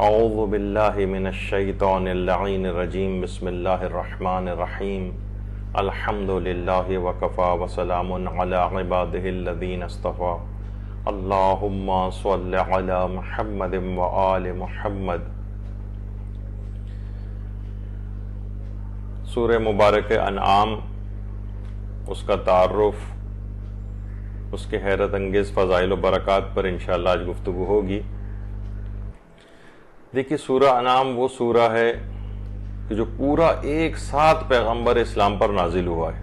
اعوذ باللہ من الشیطان اللعین الرجیم بسم اللہ الرحمن الرحیم الحمد للہ وکفا وسلام علی عبادہ الذین اصطفیٰ اللہم صل علی محمد وآل محمد۔ سورہ مبارک انعام، اس کا تعارف، اس کے حیرت انگیز فضائل و برکات پر انشاءاللہ آج گفتگو ہوگی۔ دیکھیے، سورہ انعام وہ سورہ ہے کہ جو پورا ایک ساتھ پیغمبر اسلام پر نازل ہوا ہے،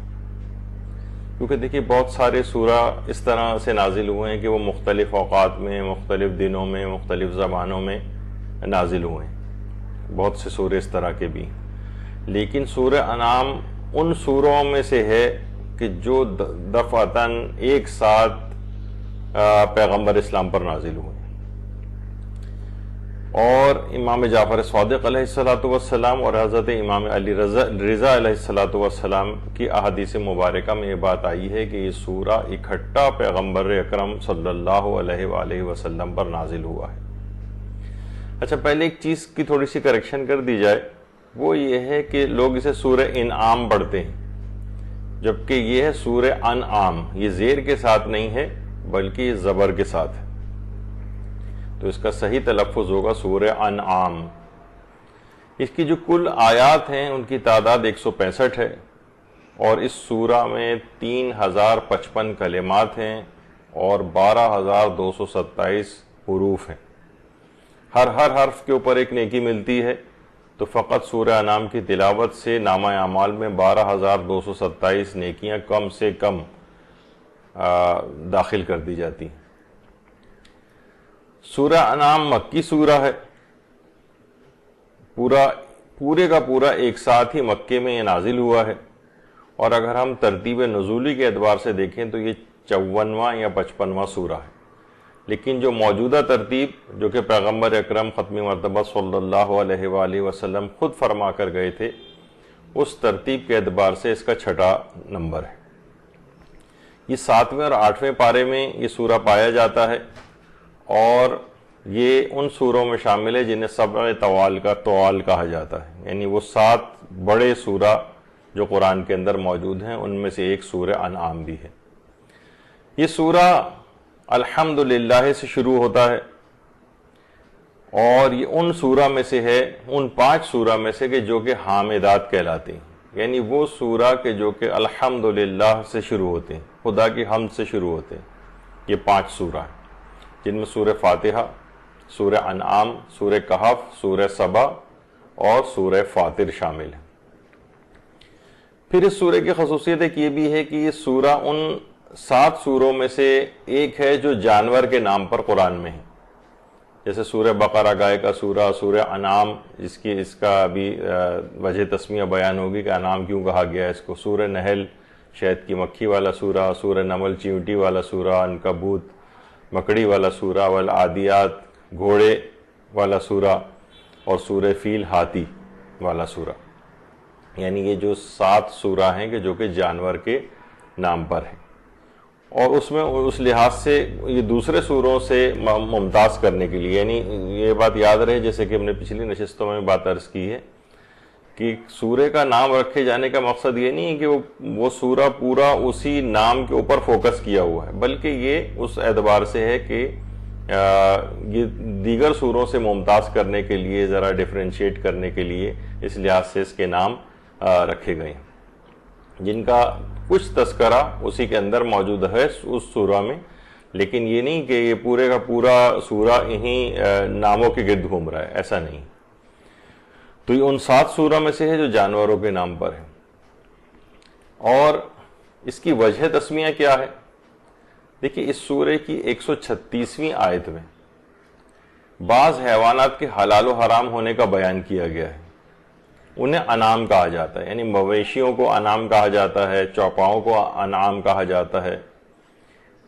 کیونکہ دیکھیے بہت سارے سورہ اس طرح سے نازل ہوئے ہیں کہ وہ مختلف اوقات میں، مختلف دنوں میں، مختلف زبانوں میں نازل ہوئے ہیں، بہت سے سورے اس طرح کے بھی، لیکن سورہ انعام ان سوروں میں سے ہے کہ جو دفعتاً ایک ساتھ پیغمبر اسلام پر نازل ہوئے، اور امام جعفر صادق علیہ السلام اور حضرت امام علی رضا علیہ السلام کی احادیث مبارکہ میں یہ بات آئی ہے کہ یہ سورہ اکٹھا پیغمبر اکرم صلی اللہ علیہ وآلہ وسلم پر نازل ہوا ہے۔ اچھا، پہلے ایک چیز کی تھوڑی سی کریکشن کر دی جائے، وہ یہ ہے کہ لوگ اسے سورہ انعام پڑھتے ہیں، جبکہ یہ ہے سورہ انعام، یہ زیر کے ساتھ نہیں ہے بلکہ یہ زبر کے ساتھ ہے، تو اس کا صحیح تلفظ ہوگا سورہ انعام۔ اس کی جو کل آیات ہیں ان کی تعداد 165 ہے، اور اس سورہ میں 3055 کلمات ہیں اور 12227 حروف ہیں۔ ہر حرف کے اوپر ایک نیکی ملتی ہے، تو فقط سورہ انعام کی تلاوت سے نامہ اعمال میں 12227 نیکیاں کم سے کم داخل کر دی جاتی ہیں۔ سورہ انعام مکی سورہ ہے، پورے کا پورا ایک ساتھ ہی مکے میں یہ نازل ہوا ہے، اور اگر ہم ترتیب نزولی کے اعتبار سے دیکھیں تو یہ 54واں یا 55واں سورہ ہے، لیکن جو موجودہ ترتیب جو کہ پیغمبر اکرم ختم مرتبہ صلی اللہ علیہ وآلہ وسلم خود فرما کر گئے تھے، اس ترتیب کے اعتبار سے اس کا 6واں نمبر ہے۔ یہ 7ویں اور 8ویں پارے میں یہ سورہ پایا جاتا ہے، اور یہ ان سوروں میں شامل ہے جنہیں سبع طوال کہا جاتا ہے، یعنی وہ 7 بڑے سورہ جو قرآن کے اندر موجود ہیں ان میں سے ایک سورہ انعام بھی ہے۔ یہ سورہ الحمدللہ سے شروع ہوتا ہے، اور یہ ان سورہ میں سے ہے، ان 5 سورہ میں سے کہ جو کہ حامدات کہلاتے ہیں، یعنی وہ سورہ کہ جو کہ الحمدللہ سے شروع ہوتے ہیں، خدا کی حمد سے شروع ہوتے ہیں۔ یہ 5 سورہ ہیں، جن میں سورہ فاتحہ، سورہ انعام، سورہ کہف، سورہ سبا اور سورہ فاطر شامل ہیں۔ پھر اس سورہ کی خصوصیت ایک یہ بھی ہے کہ یہ سورہ ان 7 سوروں میں سے ایک ہے جو جانور کے نام پر قرآن میں ہے، جیسے سورہ بقرہ گائے کا سورہ، سورہ انعام اس کا بھی وجہ تسمیہ بیان ہوگی کہ انعام کیوں کہا گیا ہے اس کو، سورہ نحل شہد کی مکھی والا سورہ، سورہ نمل چیونٹی والا سورہ، عنکبوت مکڑی والا سورہ، والعادیات گھوڑے والا سورہ، اور سورہ فیل ہاتھی والا سورہ، یعنی یہ جو 7 سورہ ہیں کہ جو کہ جانور کے نام پر ہیں، اور اس میں اس لحاظ سے یہ دوسرے سوروں سے ممتاز کرنے کے لیے، یعنی یہ بات یاد رہے جیسے کہ ہم نے پچھلی نشستوں میں بات عرض کی ہے کہ سورے کا نام رکھے جانے کا مقصد یہ نہیں ہے کہ وہ سورہ پورا اسی نام کے اوپر فوکس کیا ہوا ہے، بلکہ یہ اس اعتبار سے ہے کہ یہ دیگر سوروں سے ممتاز کرنے کے لیے، ذرا ڈیفرینشیٹ کرنے کے لیے اس لحاظ سے اس کے نام رکھے گئے ہیں، جن کا کچھ تذکرہ اسی کے اندر موجود ہے اس سورہ میں، لیکن یہ نہیں کہ یہ پورے کا پورا سورہ انہی ناموں کے گرد گھوم رہا ہے، ایسا نہیں۔ تو یہ ان 7 سورہ میں سے ہے جو جانوروں کے نام پر ہے، اور اس کی وجہ تسمیہ کیا ہے؟ دیکھیے، اس سورہ کی 136ویں آیت میں بعض حیوانات کے حلال و حرام ہونے کا بیان کیا گیا ہے، انہیں انعام کہا جاتا ہے، یعنی مویشیوں کو انعام کہا جاتا ہے، چوپاؤں کو انعام کہا جاتا ہے،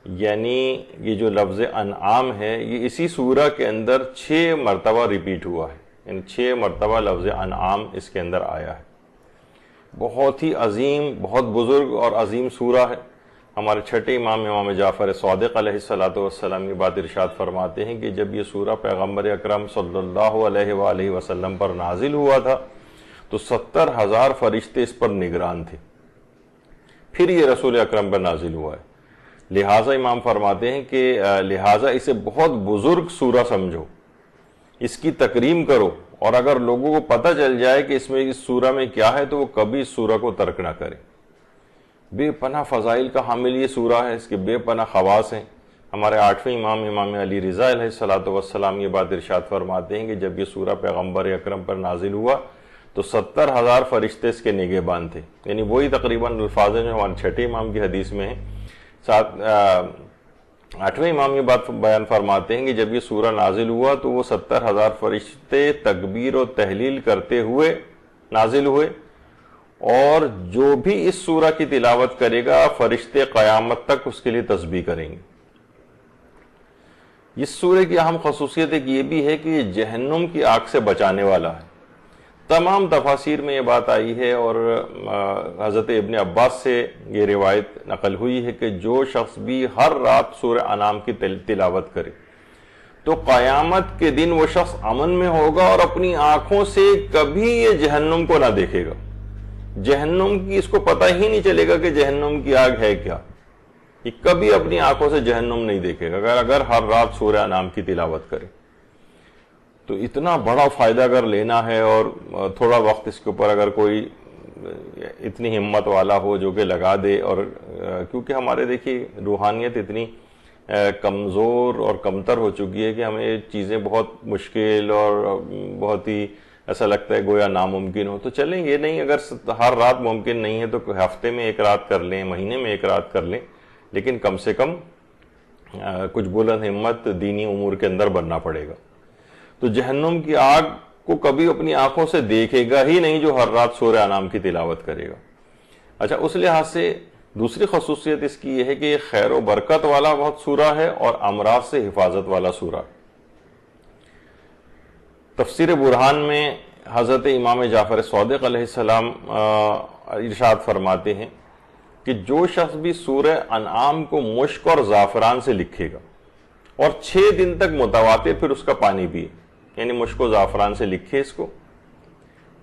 یعنی یہ جو لفظ انعام ہے یہ اسی سورہ کے اندر 6 مرتبہ ریپیٹ ہوا ہے، یعنی 6 مرتبہ لفظ انعام اس کے اندر آیا ہے۔ بہت ہی عظیم، بہت بزرگ اور عظیم سورہ ہے، ہمارے چھٹے امام امام جعفر صادق علیہ الصلوۃ والسلام یہ بات ارشاد فرماتے ہیں کہ جب یہ سورہ پیغمبر اکرم صلی اللہ علیہ وآلہ وسلم پر نازل ہوا تھا تو 70,000 فرشتے اس پر نگران تھے، پھر یہ رسول اکرم پر نازل ہوا ہے۔ لہٰذا امام فرماتے ہیں کہ لہٰذا اسے بہت بزرگ سورہ سمجھو، اس کی تکریم کرو، اور اگر لوگوں کو پتہ چل جائے کہ اس سورہ میں کیا ہے تو وہ کبھی اس سورہ کو ترک نہ کرے۔ بے پناہ فضائل کا حامل یہ سورہ ہے، اس کے بے پناہ خواص ہیں۔ ہمارے 8ویں امام امام علی رضا علیہ الصلوۃ والسلام یہ بات ارشاد فرماتے ہیں کہ جب یہ سورہ پیغمبر اکرم پر نازل ہوا تو 70,000 فرشتے اس کے نگہبان تھے، یعنی وہی تقریباً الفاظ ہیں جو ہمارے چھٹے امام کی حدیث میں ہیں۔ 8ویں امام یہ بات بیان فرماتے ہیں کہ جب یہ سورہ نازل ہوا تو وہ 70,000 فرشتے تکبیر و تحلیل کرتے ہوئے نازل ہوئے، اور جو بھی اس سورہ کی تلاوت کرے گا فرشتے قیامت تک اس کے لیے تسبیح کریں گے۔ اس سورہ کی اہم خصوصیت ایک یہ بھی ہے کہ یہ جہنم کی آگ سے بچانے والا ہے۔ تمام تفاسیر میں یہ بات آئی ہے، اور حضرت ابن عباس سے یہ روایت نقل ہوئی ہے کہ جو شخص بھی ہر رات سورہ انعام کی تلاوت کرے تو قیامت کے دن وہ شخص امن میں ہوگا اور اپنی آنکھوں سے کبھی یہ جہنم کو نہ دیکھے گا۔ جہنم کی اس کو پتہ ہی نہیں چلے گا کہ جہنم کی آگ ہے کیا، یہ کبھی اپنی آنکھوں سے جہنم نہیں دیکھے گا اگر ہر رات سورہ انعام کی تلاوت کرے۔ تو اتنا بڑا فائدہ اگر لینا ہے اور تھوڑا وقت اس کے اوپر اگر کوئی اتنی ہمت والا ہو جو کہ لگا دے، اور کیونکہ ہمارے دیکھیے روحانیت اتنی کمزور اور کمتر ہو چکی ہے کہ ہمیں چیزیں بہت مشکل اور بہت ہی ایسا لگتا ہے گویا ناممکن ہو۔ تو چلیں، یہ نہیں اگر ہر رات ممکن نہیں ہے تو ہفتے میں ایک رات کر لیں، مہینے میں ایک رات کر لیں، لیکن کم سے کم کچھ بلند ہمت دینی امور کے اندر بننا پڑے گا۔ تو جہنم کی آگ کو کبھی اپنی آنکھوں سے دیکھے گا ہی نہیں جو ہر رات سورہ انعام کی تلاوت کرے گا۔ اچھا، اس لحاظ سے دوسری خصوصیت اس کی یہ ہے کہ یہ خیر و برکت والا بہت سورہ ہے اور امراض سے حفاظت والا سورہ۔ تفسیر برہان میں حضرت امام جعفر صادق علیہ السلام ارشاد فرماتے ہیں کہ جو شخص بھی سورہ انعام کو مشک اور زعفران سے لکھے گا اور 6 دن تک متواتر پھر اس کا پانی پیے، یعنی مشک و زعفران سے لکھے اس کو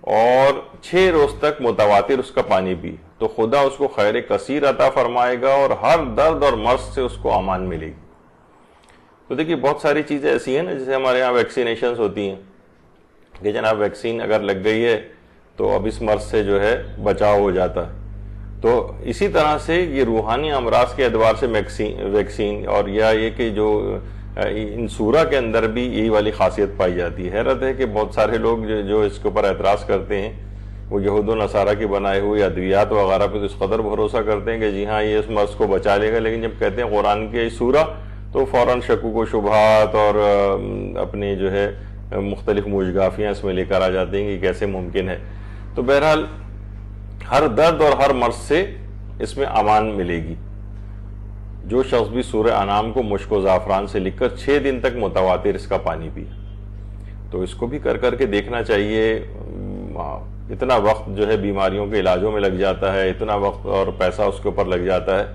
اور 6 روز تک متواتر اس کا پانی پیے، تو خدا اس کو خیر کثیر عطا فرمائے گا اور ہر درد اور مرض سے اس کو امان ملے گی۔ تو دیکھیے بہت ساری چیزیں ایسی ہیں نا، جیسے ہمارے ہاں ویکسینیشنز ہوتی ہیں کہ جناب ویکسین اگر لگ گئی ہے تو اب اس مرض سے جو ہے بچاؤ ہو جاتا ہے۔ تو اسی طرح سے یہ روحانی امراض کے اعتبار سے ویکسین، اور یہ کہ جو ان سورہ کے اندر بھی یہی والی خاصیت پائی جاتی ہے۔ حیرت ہے کہ بہت سارے لوگ جو اس کے اوپر اعتراض کرتے ہیں وہ یہود و نصارہ کی بنائے ہوئے ادویات وغیرہ پہ تو اس قدر بھروسہ کرتے ہیں کہ جی ہاں یہ اس مرض کو بچا لے گا، لیکن جب کہتے ہیں قرآن کی سورہ تو فوراً شکوک و شبہات اور اپنی جو ہے مختلف موجگافیاں اس میں لے کر آ جاتے ہیں کہ کیسے ممکن ہے۔ تو بہرحال ہر درد اور ہر مرض سے اس میں امان ملے گی۔ جو شخص بھی سورہ انعام کو مشک و زعفران سے لکھ کر 6 دن تک متواتر اس کا پانی پیے، تو اس کو بھی کر کے دیکھنا چاہیے۔ اتنا وقت جو ہے بیماریوں کے علاجوں میں لگ جاتا ہے، اتنا وقت اور پیسہ اس کے اوپر لگ جاتا ہے،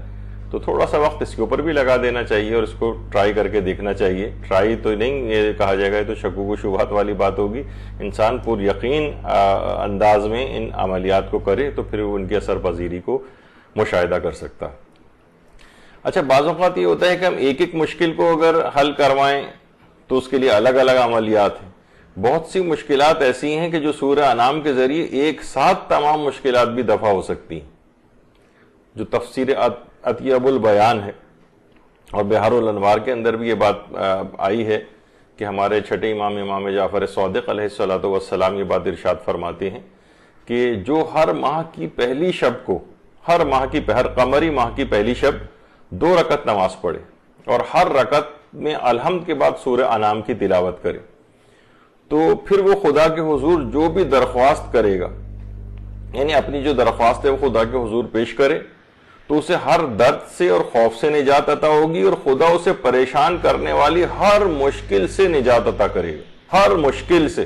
تو تھوڑا سا وقت اس کے اوپر بھی لگا دینا چاہیے اور اس کو ٹرائی کر کے دیکھنا چاہیے۔ ٹرائی تو نہیں یہ کہا جائے گا، یہ تو شکوک و شبہات والی بات ہوگی۔ انسان پر یقین انداز میں ان عملیات کو کرے تو پھر ان کی اثر پذیری کو مشاہدہ کر سکتا۔ اچھا، بعض اوقات یہ ہوتا ہے کہ ہم ایک مشکل کو اگر حل کروائیں تو اس کے لیے الگ الگ عملیات ہیں۔ بہت سی مشکلات ایسی ہیں کہ جو سورہ انعام کے ذریعے ایک ساتھ تمام مشکلات بھی دفع ہو سکتی ہیں۔ جو تفسیر اطیب البیان ہے اور بحار الانوار کے اندر بھی یہ بات آئی ہے کہ ہمارے چھٹے امام امام جعفر صادق علیہ الصلوۃ والسلام یہ بات ارشاد فرماتے ہیں کہ جو ہر ماہ کی پہلی شب کو، ہر قمری ماہ کی پہلی شب 2 رکعت نماز پڑھے اور ہر رکعت میں الحمد کے بعد سورہ انعام کی تلاوت کرے، تو پھر وہ خدا کے حضور جو بھی درخواست کرے گا، یعنی اپنی جو درخواست ہے وہ خدا کے حضور پیش کرے، تو اسے ہر درد سے اور خوف سے نجات عطا ہوگی اور خدا اسے پریشان کرنے والی ہر مشکل سے نجات عطا کرے گا، ہر مشکل سے۔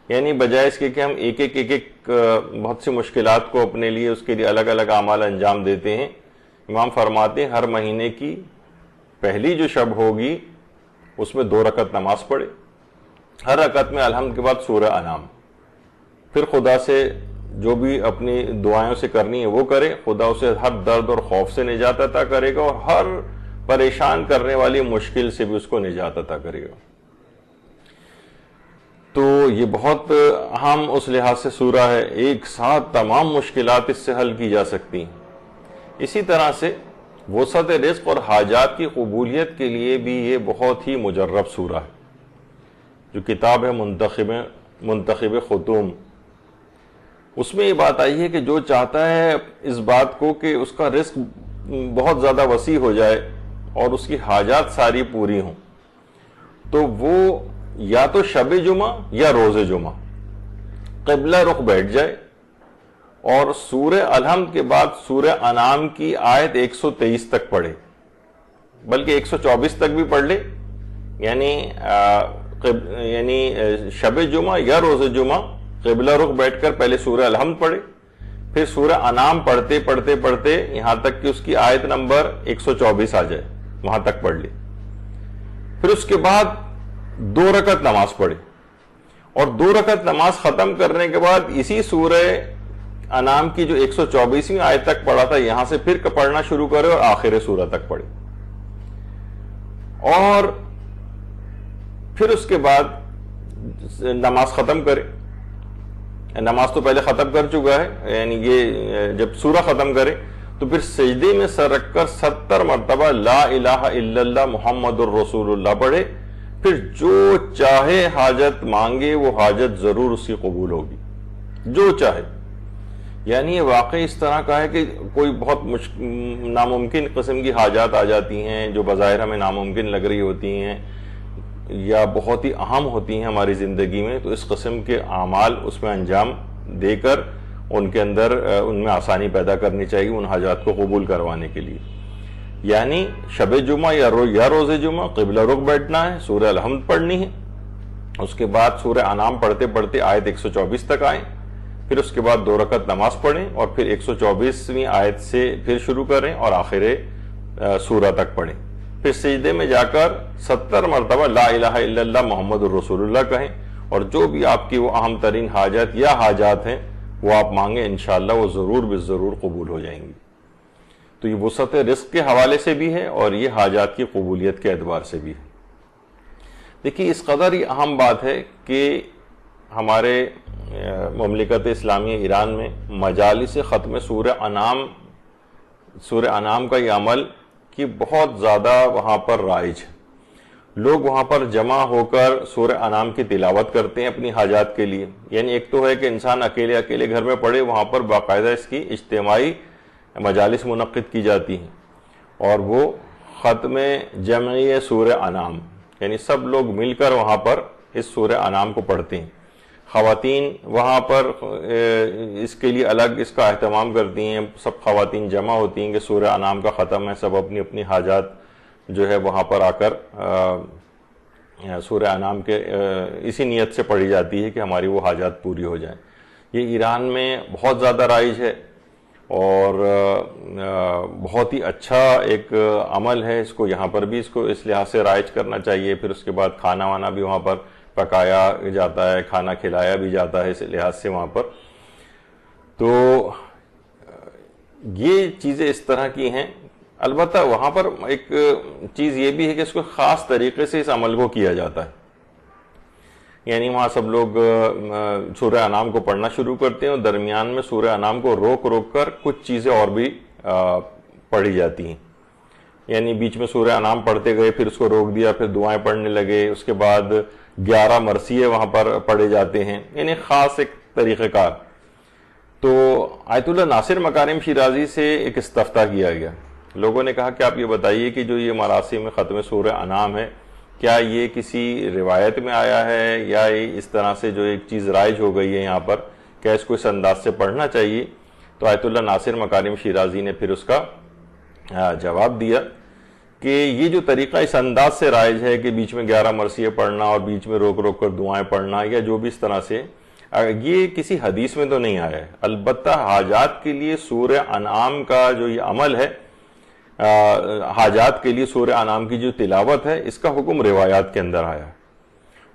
یعنی بجائے اس کے کہ ہم ایک بہت سی مشکلات کو اپنے لیے اس کے لیے الگ الگ اعمال انجام دیتے ہیں، امام فرماتے ہیں ہر مہینے کی پہلی جو شب ہوگی اس میں 2 رکعت نماز پڑھے، ہر رکعت میں الحمد کے بعد سورہ انعام، پھر خدا سے جو بھی اپنی دعائیں سے کرنی ہے وہ کرے، خدا اسے ہر درد اور خوف سے نجات عطا کرے گا اور ہر پریشان کرنے والی مشکل سے بھی اس کو نجات عطا کرے گا۔ تو یہ بہت اہم اس لحاظ سے سورہ ہے، ایک ساتھ تمام مشکلات اس سے حل کی جا سکتی ہیں۔ اسی طرح سے وسعت رزق اور حاجات کی قبولیت کے لیے بھی یہ بہت ہی مجرب سورہ ہے۔ جو کتاب ہے منتخب ختوم، اس میں یہ بات آئی ہے کہ جو چاہتا ہے اس بات کو کہ اس کا رزق بہت زیادہ وسیع ہو جائے اور اس کی حاجات ساری پوری ہوں، تو وہ یا تو شب جمعہ یا روز جمعہ قبلہ رخ بیٹھ جائے اور سورہ الحمد کے بعد سورہ انعام کی آیت 123 تک پڑھے، بلکہ 124 تک بھی پڑھ لے، یعنی شب جمعہ یا روز جمعہ قبلہ رخ بیٹھ کر پہلے سورہ الحمد پڑھے، پھر سورہ انعام پڑھتے پڑھتے پڑھتے یہاں تک کہ اس کی آیت نمبر 124 آ جائے، وہاں تک پڑھ لے، پھر اس کے بعد 2 رکعت نماز پڑھے، اور 2 رکعت نماز ختم کرنے کے بعد اسی سورہ انعام کی جو 124ویں آیت تک پڑھا تھا یہاں سے پھر پڑھنا شروع کرے اور آخر سورہ تک پڑھے، اور پھر اس کے بعد نماز ختم کرے۔ نماز تو پہلے ختم کر چکا ہے، یعنی یہ جب سورہ ختم کرے تو پھر سجدے میں سر رکھ کر 70 مرتبہ لا الہ الا اللہ محمد الرسول اللہ پڑھے، پھر جو چاہے حاجت مانگے وہ حاجت ضرور اس کی قبول ہوگی، جو چاہے۔ یعنی یہ واقعی اس طرح کا ہے کہ کوئی بہت ناممکن قسم کی حاجات آ جاتی ہیں جو بظاہر ہمیں ناممکن لگ رہی ہوتی ہیں یا بہت ہی اہم ہوتی ہیں ہماری زندگی میں، تو اس قسم کے اعمال اس میں انجام دے کر ان کے اندر ان میں آسانی پیدا کرنی چاہیے ان حاجات کو قبول کروانے کے لیے۔ یعنی شب جمعہ یا روز جمعہ قبلہ رخ بیٹھنا ہے، سورہ الحمد پڑھنی ہے، اس کے بعد سورہ انعام پڑھتے پڑھتے آیت 124 تک آئیں، پھر اس کے بعد 2 رکعت نماز پڑھیں اور پھر 124ویں آیت سے پھر شروع کریں اور آخر سورہ تک پڑھیں، پھر سجدے میں جا کر 70 مرتبہ لا الہ الا اللہ محمد الرسول اللہ کہیں، اور جو بھی آپ کی وہ اہم ترین حاجت یا حاجات ہیں وہ آپ مانگیں، انشاءاللہ وہ ضرور بالضرور قبول ہو جائیں گی۔ تو یہ وسعت رزق کے حوالے سے بھی ہے اور یہ حاجات کی قبولیت کے اعتبار سے بھی ہے۔ دیکھیے اس قدر یہ اہم بات ہے کہ ہمارے مملکت اسلامی ایران میں مجالس ختم سورہ انعام کا یہ عمل کہ بہت زیادہ وہاں پر رائج ہے، لوگ وہاں پر جمع ہو کر سورہ انعام کی تلاوت کرتے ہیں اپنی حاجات کے لیے۔ یعنی ایک تو ہے کہ انسان اکیلے گھر میں پڑھے، وہاں پر باقاعدہ اس کی اجتماعی مجالس منعقد کی جاتی ہیں اور وہ ختم جمعی سورہ انعام، یعنی سب لوگ مل کر وہاں پر اس سورہ انعام کو پڑھتے ہیں۔ خواتین وہاں پر اس کے لیے الگ اس کا اہتمام کرتی ہیں، سب خواتین جمع ہوتی ہیں کہ سورہ انعام کا ختم ہے، سب اپنی اپنی حاجات جو ہے وہاں پر آ کر سورہ انعام کے اسی نیت سے پڑھی جاتی ہے کہ ہماری وہ حاجات پوری ہو جائیں۔ یہ ایران میں بہت زیادہ رائج ہے اور بہت ہی اچھا ایک عمل ہے، اس کو یہاں پر بھی اس کو اس لحاظ سے رائج کرنا چاہیے۔ پھر اس کے بعد کھانا وانا بھی وہاں پر پکایا جاتا ہے، کھانا کھلایا بھی جاتا ہے اس لحاظ سے وہاں پر۔ تو یہ چیزیں اس طرح کی ہیں۔ البتہ وہاں پر ایک چیز یہ بھی ہے کہ اس کو خاص طریقے سے اس عمل کو کیا جاتا ہے، یعنی وہاں سب لوگ سورہ انعام کو پڑھنا شروع کرتے ہیں اور درمیان میں سورہ انعام کو روک کر کچھ چیزیں اور بھی پڑھی جاتی ہیں، یعنی بیچ میں سورہ انعام پڑھتے گئے، پھر اس کو روک دیا، پھر دعائیں پڑھنے لگے، اس کے بعد 11 مرثیے وہاں پر پڑھے جاتے ہیں، یعنی خاص ایک طریقہ کار۔ تو آیت اللہ ناصر مکارم شیرازی سے ایک استفتاء کیا گیا، لوگوں نے کہا کہ آپ یہ بتائیے کہ جو یہ مراسم ختم سورہ انعام ہے کیا یہ کسی روایت میں آیا ہے یا اس طرح سے جو ایک چیز رائج ہو گئی ہے یہاں پر، کیا اس کو اس انداز سے پڑھنا چاہیے؟ تو آیت اللہ ناصر مکارم شیرازی نے پھر اس کا جواب دیا کہ یہ جو طریقہ اس انداز سے رائج ہے کہ بیچ میں 11 مرثیے پڑھنا اور بیچ میں روک کر دعائیں پڑھنا یا جو بھی اس طرح سے، یہ کسی حدیث میں تو نہیں آیا ہے۔ البتہ حاجات کے لیے سورہ انعام کا جو یہ عمل ہے حاجات کے لیے سورہ انعام کی جو تلاوت ہے اس کا حکم روایات کے اندر آیا ہے،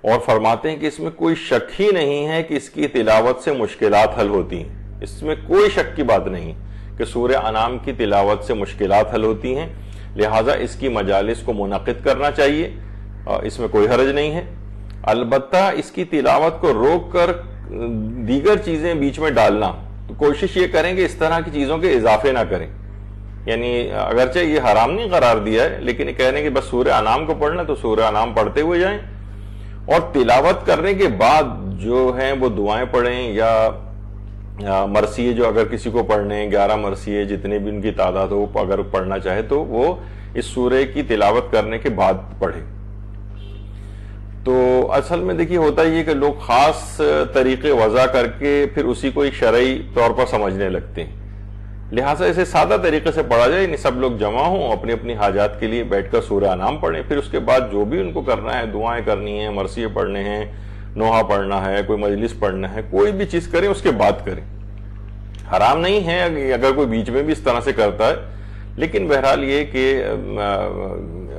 اور فرماتے ہیں کہ اس میں کوئی شک ہی نہیں ہے کہ اس کی تلاوت سے مشکلات حل ہوتی ہیں۔ اس میں کوئی شک کی بات نہیں کہ سورہ انعام کی تلاوت سے مشکلات حل ہوتی ہیں، لہٰذا اس کی مجالس کو منعقد کرنا چاہیے، اس میں کوئی حرج نہیں ہے۔ البتہ اس کی تلاوت کو روک کر دیگر چیزیں بیچ میں ڈالنا، تو کوشش یہ کریں کہ اس طرح کی چیزوں کے اضافے نہ کریں، یعنی اگرچہ یہ حرام نہیں قرار دیا ہے، لیکن یہ کہنے کہ بس سورہ انعام کو پڑھنا تو سورہ انعام پڑھتے ہوئے جائیں، اور تلاوت کرنے کے بعد جو ہیں وہ دعائیں پڑھیں یا مرثیے جو اگر کسی کو پڑھنے 11 مرثیے جتنے بھی ان کی تعداد ہو اگر پڑھنا چاہے تو وہ اس سورہ کی تلاوت کرنے کے بعد پڑھے۔ تو اصل میں دیکھیے ہوتا یہ کہ لوگ خاص طریقے وضع کر کے پھر اسی کو ایک شرعی طور پر سمجھنے لگتے ہیں، لہٰذا اسے سادہ طریقے سے پڑھا جائے، یعنی سب لوگ جمع ہوں اپنی اپنی حاجات کے لیے بیٹھ کر سورہ انعام پڑھیں، پھر اس کے بعد جو بھی ان کو کرنا ہے، دعائیں کرنی ہیں، مرثیے پڑھنے ہیں، نوحہ پڑھنا ہے، کوئی مجلس پڑھنا ہے، کوئی بھی چیز کریں اس کے بعد کریں۔ حرام نہیں ہے اگر کوئی بیچ میں بھی اس طرح سے کرتا ہے، لیکن بہرحال یہ کہ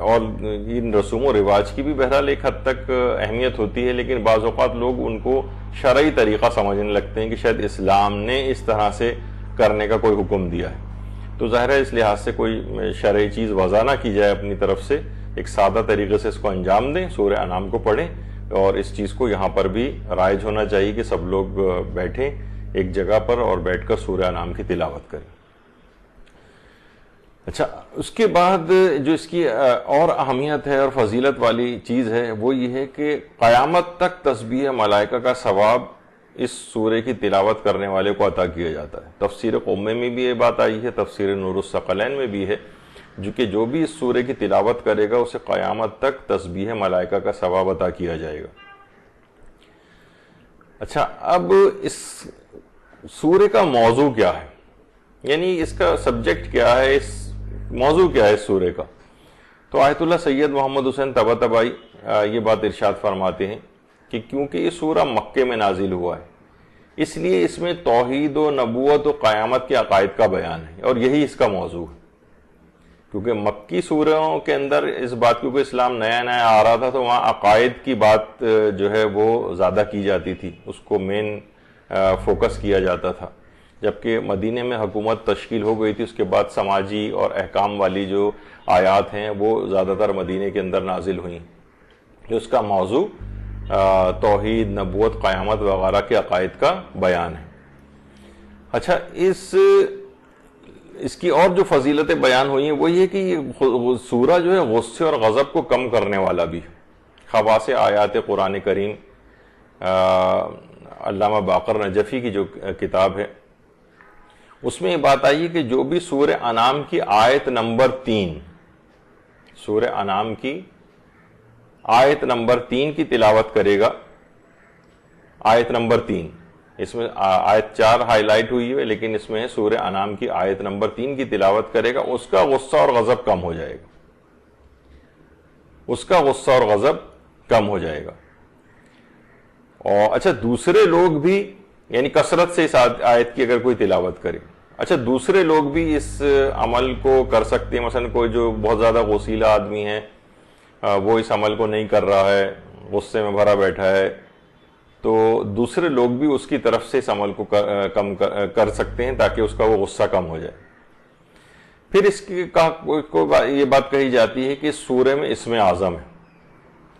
اور ان رسوم و رواج کی بھی بہرحال ایک حد تک اہمیت ہوتی ہے، لیکن بعض اوقات لوگ ان کو شرعی طریقہ سمجھنے لگتے ہیں کہ شاید اسلام نے اس طرح سے کرنے کا کوئی حکم دیا ہے، تو ظاہر ہے اس لحاظ سے کوئی شرعی چیز وضع نہ کی جائے اپنی طرف سے، ایک سادہ طریقے سے اس کو انجام دیں، سورہ انعام کو پڑھیں، اور اس چیز کو یہاں پر بھی رائج ہونا چاہیے کہ سب لوگ بیٹھیں ایک جگہ پر اور بیٹھ کر سورہ انعام کی تلاوت کریں۔ اچھا، اس کے بعد جو اس کی اور اہمیت ہے اور فضیلت والی چیز ہے وہ یہ ہے کہ قیامت تک تسبیح ملائکہ کا ثواب اس سورہ کی تلاوت کرنے والے کو عطا کیا جاتا ہے۔ تفسیر قمہ میں بھی یہ بات آئی ہے، تفسیر نور الثقلین میں بھی ہے، جو بھی اس سورہ کی تلاوت کرے گا اسے قیامت تک تسبیح ملائکہ کا ثواب عطا کیا جائے گا۔ اچھا، اب اس سورہ کا موضوع کیا ہے، یعنی اس کا سبجیکٹ کیا ہے، اس موضوع کیا ہے اس سورہ کا؟ تو آیت اللہ سید محمد حسین طباطبائی یہ بات ارشاد فرماتے ہیں کہ کیونکہ یہ سورہ مکے میں نازل ہوا ہے، اس لیے اس میں توحید و نبوت و قیامت کے عقائد کا بیان ہے، اور یہی اس کا موضوع ہے۔ کیونکہ مکی سورہوں کے اندر اس بات، کیونکہ اسلام نیا نیا آ رہا تھا، تو وہاں عقائد کی بات جو ہے وہ زیادہ کی جاتی تھی، اس کو مین فوکس کیا جاتا تھا، جبکہ مدینے میں حکومت تشکیل ہو گئی تھی، اس کے بعد سماجی اور احکام والی جو آیات ہیں وہ زیادہ تر مدینے کے اندر نازل ہوئیں، جو اس کا موضوع توحید، نبوت، قیامت وغیرہ کے عقائد کا بیان ہے۔ اچھا، اس کی اور جو فضیلتیں بیان ہوئی ہیں وہ یہ کہ یہ سورہ جو ہے غصے اور غضب کو کم کرنے والا بھی ہے۔ خواص آیات قرآن کریم، علامہ باقر نجفی کی جو کتاب ہے اس میں یہ بات آئی ہے کہ جو بھی سورہ انعام کی آیت نمبر 3، سورہ انعام کی آیت نمبر 3 کی تلاوت کرے گا، آیت نمبر 3، اس میں آیت 4 ہائی لائٹ ہوئی ہے لیکن اس میں سورہ انعام کی آیت نمبر 3 کی تلاوت کرے گا، اس کا غصہ اور غضب کم ہو جائے گا، اس کا غصہ اور غضب کم ہو جائے گا۔ اور اچھا، دوسرے لوگ بھی، یعنی کثرت سے اس آیت کی اگر کوئی تلاوت کرے، اچھا دوسرے لوگ بھی اس عمل کو کر سکتے ہیں، مثلا کوئی جو بہت زیادہ غصیلا آدمی ہے وہ اس عمل کو نہیں کر رہا ہے، غصے میں بھرا بیٹھا ہے، تو دوسرے لوگ بھی اس کی طرف سے اس عمل کو کم کر سکتے ہیں تاکہ اس کا وہ غصہ کم ہو جائے۔ پھر اس کو یہ بات کہی جاتی ہے کہ اس سورہ میں اسم اعظم ہے،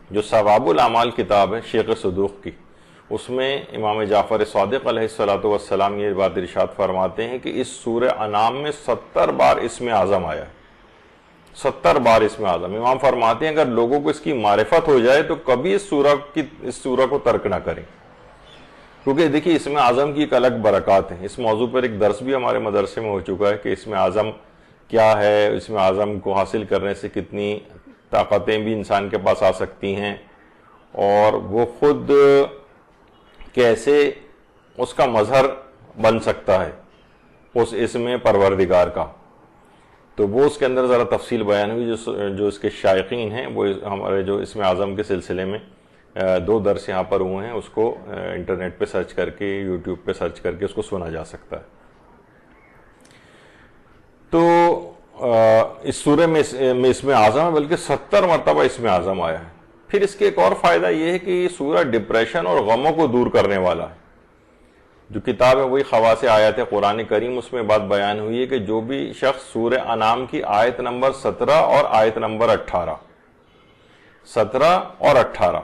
جو ثواب الاعمال کتاب ہے شیخ صدوق کی، اس میں امام جعفر صادق علیہ السلام یہ بات ارشاد فرماتے ہیں کہ اس سورہ انعام میں 70 بار اسم اعظم آیا ہے، 70 بار اسم اعظم۔ امام فرماتے ہیں اگر لوگوں کو اس کی معرفت ہو جائے تو کبھی اس سورہ کو ترک نہ کریں، کیونکہ دیکھیے اسم اعظم کی ایک الگ برکات ہیں۔ اس موضوع پر ایک درس بھی ہمارے مدرسے میں ہو چکا ہے کہ اسم اعظم کیا ہے، اسم اعظم کو حاصل کرنے سے کتنی طاقتیں بھی انسان کے پاس آ سکتی ہیں، اور وہ خود کیسے اس کا مظہر بن سکتا ہے اس اسم پروردگار کا، تو وہ اس کے اندر ذرا تفصیل بیان ہوئی۔ جو اس کے شائقین ہیں وہ ہمارے جو اسم اعظم کے سلسلے میں 2 درس یہاں پر ہوئے ہیں، اس کو انٹرنیٹ پہ سرچ کر کے، یوٹیوب پہ سرچ کر کے اس کو سنا جا سکتا ہے۔ تو اس سورہ میں اسم اعظم ہے، بلکہ 70 مرتبہ اسم اعظم آیا ہے۔ پھر اس کے ایک اور فائدہ یہ ہے کہ یہ سورہ ڈپریشن اور غموں کو دور کرنے والا ہے۔ جو کتاب ہے وہی خواص آیات قرآن کریم، اس میں بات بیان ہوئی ہے کہ جو بھی شخص سورہ انعام کی آیت نمبر 17 اور آیت نمبر 17 اور 18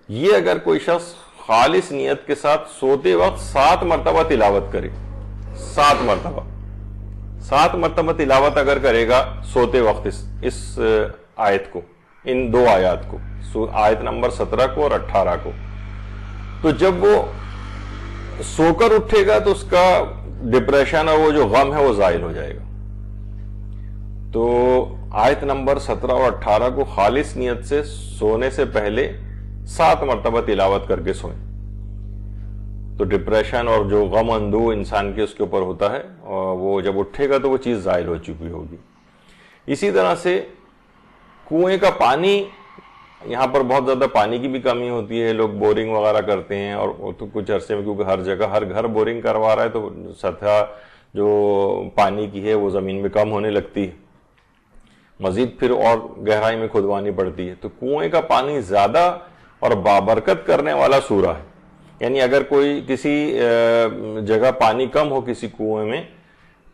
یہ اگر کوئی شخص خالص نیت کے ساتھ سوتے وقت 7 مرتبہ تلاوت کرے، 7 مرتبہ تلاوت اگر کرے گا سوتے وقت اس آیت کو، ان دو آیات کو، آیت نمبر 17 کو اور 18 کو، تو جب وہ سو کر اٹھے گا تو اس کا ڈپریشن اور وہ جو غم ہے وہ زائل ہو جائے گا۔ تو آیت نمبر 17 اور 18 کو خالص نیت سے سونے سے پہلے 7 مرتبہ تلاوت کر کے سوئیں، تو ڈپریشن اور جو غم اندو انسان کے اس کے اوپر ہوتا ہے اور وہ جب اٹھے گا تو وہ چیز زائل ہو چکی ہوگی۔ اسی طرح سے کنویں کا پانی، یہاں پر بہت زیادہ پانی کی بھی کمی ہوتی ہے، لوگ بورنگ وغیرہ کرتے ہیں، اور تو کچھ عرصے میں کیونکہ ہر جگہ ہر گھر بورنگ کروا رہا ہے تو سطح جو پانی کی ہے وہ زمین میں کم ہونے لگتی ہے، مزید پھر اور گہرائی میں کھدوانی پڑتی ہے۔ تو کنویں کا پانی زیادہ اور بابرکت کرنے والا سورہ ہے، یعنی اگر کوئی کسی جگہ پانی کم ہو کسی کنویں میں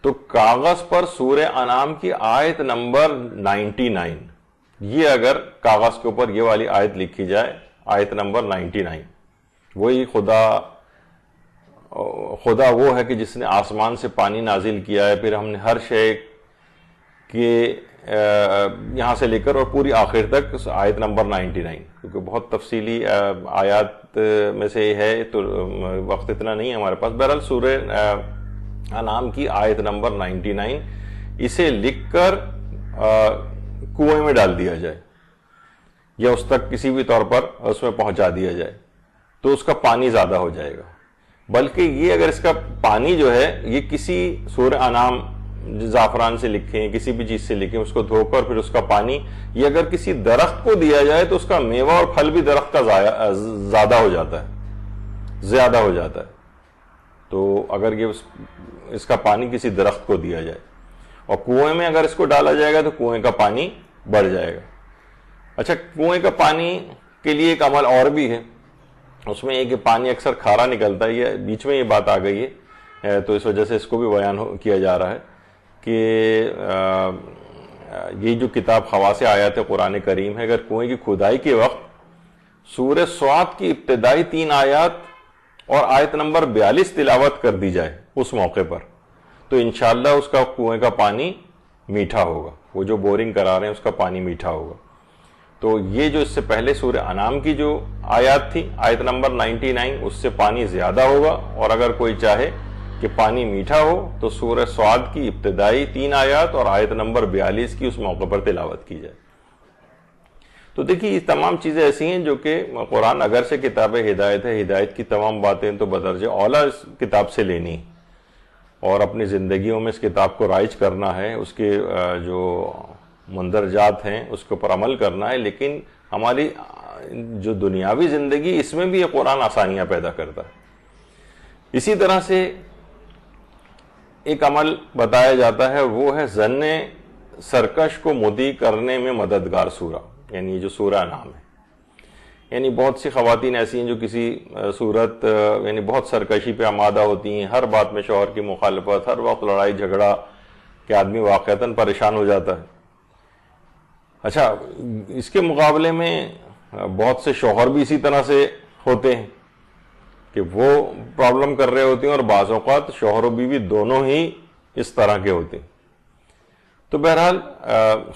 تو کاغذ پر سورہ انعام کی آیت نمبر 99، یہ اگر کاغذ کے اوپر یہ والی آیت لکھی جائے، آیت نمبر 99، وہی خدا وہ ہے کہ جس نے آسمان سے پانی نازل کیا ہے، پھر ہم نے ہر شے کے یہاں سے لے کر اور پوری آخر تک آیت نمبر 99، کیونکہ بہت تفصیلی آیات میں سے یہ ہے تو وقت اتنا نہیں ہے ہمارے پاس۔ بہرحال سورہ انعام کی آیت نمبر 99 اسے لکھ کر کنویں میں ڈال دیا جائے یا اس تک کسی بھی طور پر اس میں پہنچا دیا جائے تو اس کا پانی زیادہ ہو جائے گا۔ بلکہ یہ اگر اس کا پانی جو ہے یہ کسی سورہ انعام زعفران سے لکھیں، کسی بھی چیز سے لکھیں، اس کو دھو کر پھر اس کا پانی یہ اگر کسی درخت کو دیا جائے تو اس کا میوہ اور پھل بھی درخت کا زیادہ ہو جاتا ہے۔ تو اگر یہ اس کا پانی کسی درخت کو دیا جائے اور کنویں میں اگر اس کو ڈالا جائے گا تو کنویں کا پانی بڑھ جائے گا۔ اچھا، کنویں کا پانی کے لیے ایک عمل اور بھی ہے، اس میں یہ کہ پانی اکثر کھارا نکلتا ہے، یہ بیچ میں یہ بات آ گئی ہے تو اس وجہ سے اس کو بھی بیان کیا جا رہا ہے کہ یہ جو کتاب خواص آیات قرآن کریم ہے، اگر کنویں کی کھدائی کے وقت سورہ صاد کی ابتدائی 3 آیات اور آیت نمبر 42 تلاوت کر دی جائے اس موقع پر تو انشاءاللہ اس کا کنویں کا پانی میٹھا ہوگا، وہ جو بورنگ کرا رہے ہیں اس کا پانی میٹھا ہوگا۔ تو یہ جو اس سے پہلے سورہ انعام کی جو آیات تھی آیت نمبر 99 اس سے پانی زیادہ ہوگا، اور اگر کوئی چاہے کہ پانی میٹھا ہو تو سورہ صاد کی ابتدائی 3 آیات اور آیت نمبر 42 کی اس موقع پر تلاوت کی جائے۔ تو دیکھیے یہ تمام چیزیں ایسی ہیں جو کہ قرآن اگر سے کتاب ہدایت ہے، ہدایت کی تمام باتیں تو بدرجہ اولیٰ اس کتاب سے لینی اور اپنی زندگیوں میں اس کتاب کو رائج کرنا ہے، اس کے جو مندرجات ہیں اس کے اوپر عمل کرنا ہے، لیکن ہماری جو دنیاوی زندگی اس میں بھی یہ قرآن آسانیاں پیدا کرتا ہے۔ اسی طرح سے ایک عمل بتایا جاتا ہے وہ ہے ظن سرکش کو مدی کرنے میں مددگار سورہ، یعنی جو سورہ انعام ہے۔ یعنی بہت سی خواتین ایسی ہیں جو کسی صورت یعنی بہت سرکشی پہ آمادہ ہوتی ہیں، ہر بات میں شوہر کی مخالفت، ہر وقت لڑائی جھگڑا کہ آدمی واقعتاً پریشان ہو جاتا ہے۔ اچھا، اس کے مقابلے میں بہت سے شوہر بھی اسی طرح سے ہوتے ہیں کہ وہ پرابلم کر رہے ہوتے ہیں، اور بعض اوقات شوہر و بیوی دونوں ہی اس طرح کے ہوتے ہیں۔ تو بہرحال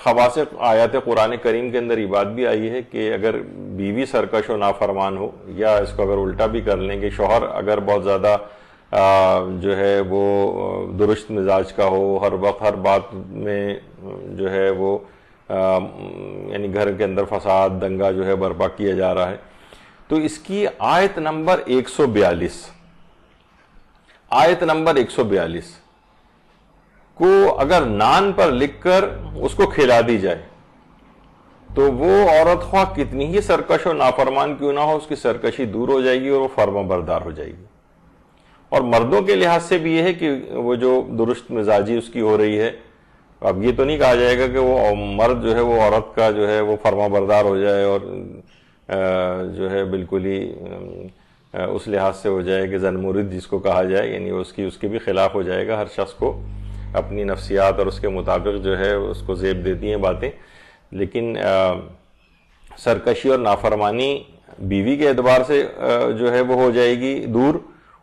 خواص آیات قرآن کریم کے اندر یہ بات بھی آئی ہے کہ اگر بیوی سرکش و نافرمان ہو، یا اس کو اگر الٹا بھی کر لیں کہ شوہر اگر بہت زیادہ جو ہے وہ درست مزاج کا ہو، ہر وقت ہر بات میں جو ہے وہ یعنی گھر کے اندر فساد دنگا جو ہے برپا کیا جا رہا ہے، تو اس کی آیت نمبر 142 کو اگر نان پر لکھ کر اس کو کھلا دی جائے تو وہ عورت خواہ کتنی ہی سرکش و نافرمان کیوں نہ ہو، اس کی سرکشی دور ہو جائے گی اور وہ فرما بردار ہو جائے گی۔ اور مردوں کے لحاظ سے بھی یہ ہے کہ وہ جو درست مزاجی اس کی ہو رہی ہے اب یہ تو نہیں کہا جائے گا کہ وہ مرد جو ہے وہ عورت کا جو ہے وہ فرما بردار ہو جائے اور جو ہے بالکل ہی اس لحاظ سے ہو جائے کہ زن مرید جس کو کہا جائے، یعنی اس کے بھی خلاف ہو جائے گا۔ ہر شخص کو اپنی نفسیات اور اس کے مطابق جو ہے اس کو زیب دیتی ہیں باتیں، لیکن سرکشی اور نافرمانی بیوی کے اعتبار سے جو ہے وہ ہو جائے گی دور،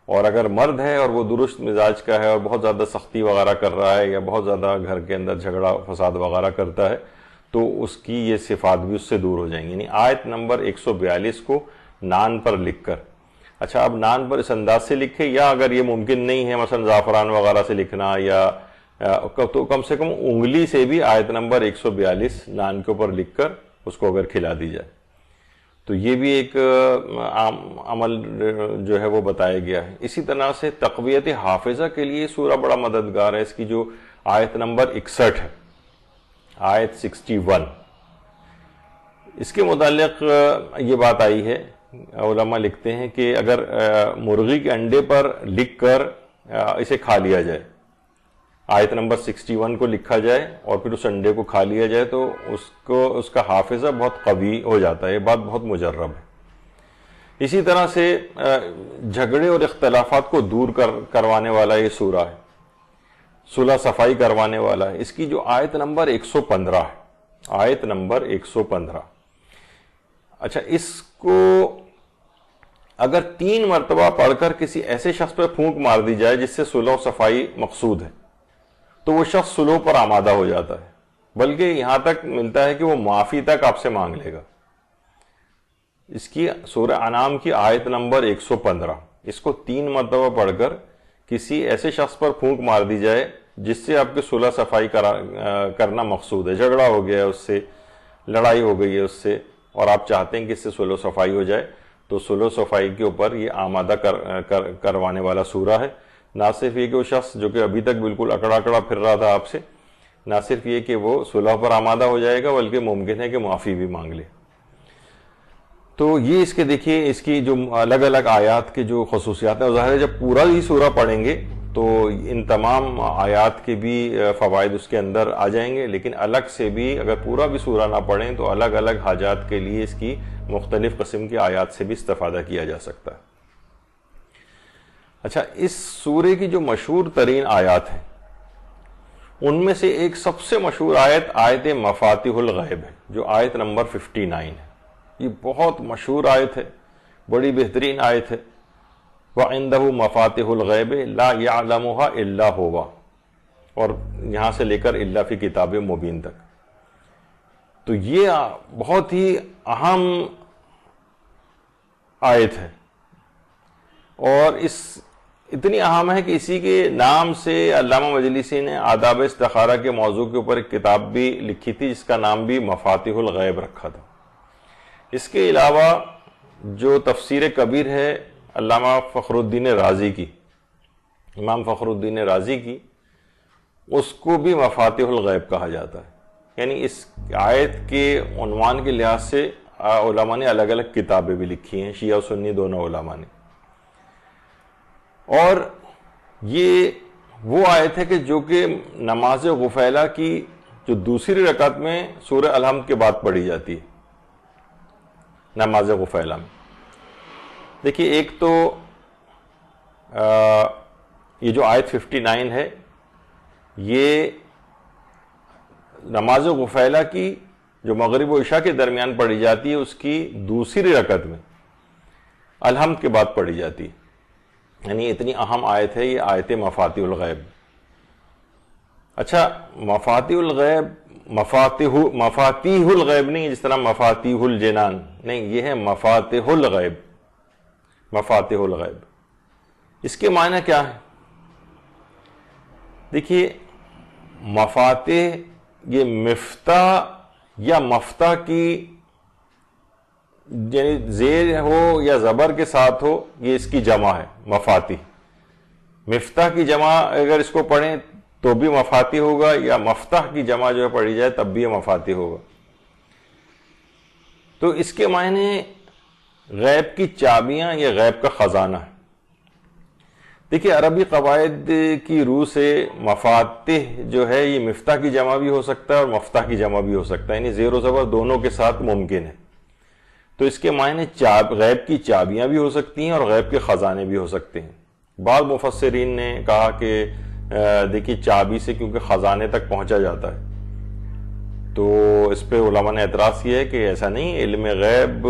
اور اگر مرد ہے اور وہ درست مزاج کا ہے اور بہت زیادہ سختی وغیرہ کر رہا ہے یا بہت زیادہ گھر کے اندر جھگڑا فساد وغیرہ کرتا ہے تو اس کی یہ صفات بھی اس سے دور ہو جائیں گی۔ یعنی آیت نمبر 142 کو نان پر لکھ کر، اچھا اب نان پر اس انداز سے لکھے، یا اگر یہ ممکن نہیں ہے مثلا زعفران وغیرہ سے لکھنا، یا تو کم سے کم انگلی سے بھی آیت نمبر 142 نان کے اوپر لکھ کر اس کو اگر کھلا دی جائے تو یہ بھی ایک عمل جو ہے وہ بتایا گیا ہے۔ اسی طرح سے تقویت حافظہ کے لیے سورہ بڑا مددگار ہے۔ اس کی جو آیت نمبر 61 ہے، آیت 61، اس کے متعلق یہ بات آئی ہے، علماء لکھتے ہیں کہ اگر مرغی کے انڈے پر لکھ کر اسے کھا لیا جائے، آیت نمبر 61 کو لکھا جائے اور پھر اس انڈے کو کھا لیا جائے تو اس کا حافظہ بہت قوی ہو جاتا ہے۔ یہ بات بہت مجرب ہے۔ اسی طرح سے جھگڑے اور اختلافات کو دور کروانے والا یہ سورہ ہے، صلح صفائی کروانے والا ہے۔ اس کی جو آیت نمبر 115 ہے، آیت نمبر 115، اچھا اس کو اگر 3 مرتبہ پڑھ کر کسی ایسے شخص پہ پھونک مار دی جائے جس سے صلح و صفائی مقصود ہے تو وہ شخص صلح پر آمادہ ہو جاتا ہے، بلکہ یہاں تک ملتا ہے کہ وہ معافی تک آپ سے مانگ لے گا۔ اس کی سورہ انعام کی آیت نمبر 115، اس کو 3 مرتبہ پڑھ کر کسی ایسے شخص پر پھونک مار دی جائے جس سے آپ کی صلح صفائی کرنا مقصود ہے، جھگڑا ہو گیا ہے اس سے، لڑائی ہو گئی ہے اس سے، اور آپ چاہتے ہیں کہ اس سے صلح و صفائی ہو جائے، تو صلح و صفائی کے اوپر یہ آمادہ کروانے والا سورہ ہے۔ نہ صرف یہ کہ وہ شخص جو کہ ابھی تک بالکل اکڑا اکڑا پھر رہا تھا آپ سے، نہ صرف یہ کہ وہ صلح پر آمادہ ہو جائے گا بلکہ ممکن ہے کہ معافی بھی مانگ لے۔ تو یہ اس کے دیکھیے اس کی جو الگ الگ آیات کے جو خصوصیات ہیں، ظاہر ہے جب پورا ہی سورہ پڑھیں گے تو ان تمام آیات کے بھی فوائد اس کے اندر آ جائیں گے، لیکن الگ سے بھی اگر پورا بھی سورہ نہ پڑھیں تو الگ الگ حاجات کے لیے اس کی مختلف قسم کی آیات سے بھی استفادہ کیا جا سکتا ہے۔ اچھا اس سورے کی جو مشہور ترین آیات ہیں ان میں سے ایک سب سے مشہور آیت مفاتیح الغیب ہے، جو آیت نمبر 59 ہے۔ یہ بہت مشہور آیت ہے، بڑی بہترین آیت ہے۔ وَعِندَهُ مَفَاتِحُ الْغَيْبِ لَا يَعْلَمُهَا إِلَّا هُوَ، اور یہاں سے لے کر الا فی کتاب مبین تک۔ تو یہ بہت ہی اہم آیت ہے، اور اتنی اہم ہے کہ اسی کے نام سے علامہ مجلسی نے آداب استخارہ کے موضوع کے اوپر ایک کتاب بھی لکھی تھی جس کا نام بھی مفاتیح الغیب رکھا تھا۔ اس کے علاوہ جو تفسیر کبیر ہے علامہ فخر الدین رازی کی، امام فخر الدین رازی کی، اس کو بھی مفاتیح الغیب کہا جاتا ہے۔ یعنی اس آیت کے عنوان کے لحاظ سے علماء نے الگ الگ کتابیں بھی لکھی ہیں، شیعہ و سنی دونوں علماء نے۔ اور یہ وہ آیت ہے کہ جو کہ نماز غفیلہ کی جو دوسری رکعت میں سورہ الحمد کے بعد پڑھی جاتی ہے، نماز غفیلہ میں۔ دیکھیے ایک تو یہ جو آیت 59 ہے یہ نماز غفیلہ کی جو مغرب و عشاء کے درمیان پڑھی جاتی ہے اس کی دوسری رکعت میں الحمد کے بعد پڑھی جاتی ہے۔ یعنی اتنی اہم آیت ہے یہ آیت مفاتیح الغیب۔ اچھا مفاتیح الغیب، مفاتیح الغیب نہیں جس طرح مفاتیح الجنان، نہیں، یہ ہے مفاتیح الغیب، مفاتیح الغیب۔ اس کے معنی کیا ہے؟ دیکھیے مفاتیح یہ مفتاح یا مفتاح کی یعنی زیر ہو یا زبر کے ساتھ ہو، یہ اس کی جمع ہے مفاتیح۔ مفتاح کی جمع اگر اس کو پڑھیں تو بھی مفاتیح ہوگا، یا مفتاح کی جمع جو ہے پڑھی جائے تب بھی یہ مفاتیح ہوگا۔ تو اس کے معنی غیب کی چابیاں یا غیب کا خزانہ ہے۔ دیکھیے عربی قواعد کی روح سے مفاتح جو ہے یہ مفتاح کی جمع بھی ہو سکتا ہے اور مفتاح کی جمع بھی ہو سکتا ہے، یعنی زیر و زبر دونوں کے ساتھ ممکن ہے. تو اس کے معنی غیب کی چابیاں بھی ہو سکتی ہیں اور غیب کے خزانے بھی ہو سکتے ہیں. بعض مفسرین نے کہا کہ دیکھیے چابی سے کیونکہ خزانے تک پہنچا جاتا ہے، تو اس پہ علماء نے اعتراض کیا ہے کہ ایسا نہیں، علم غیب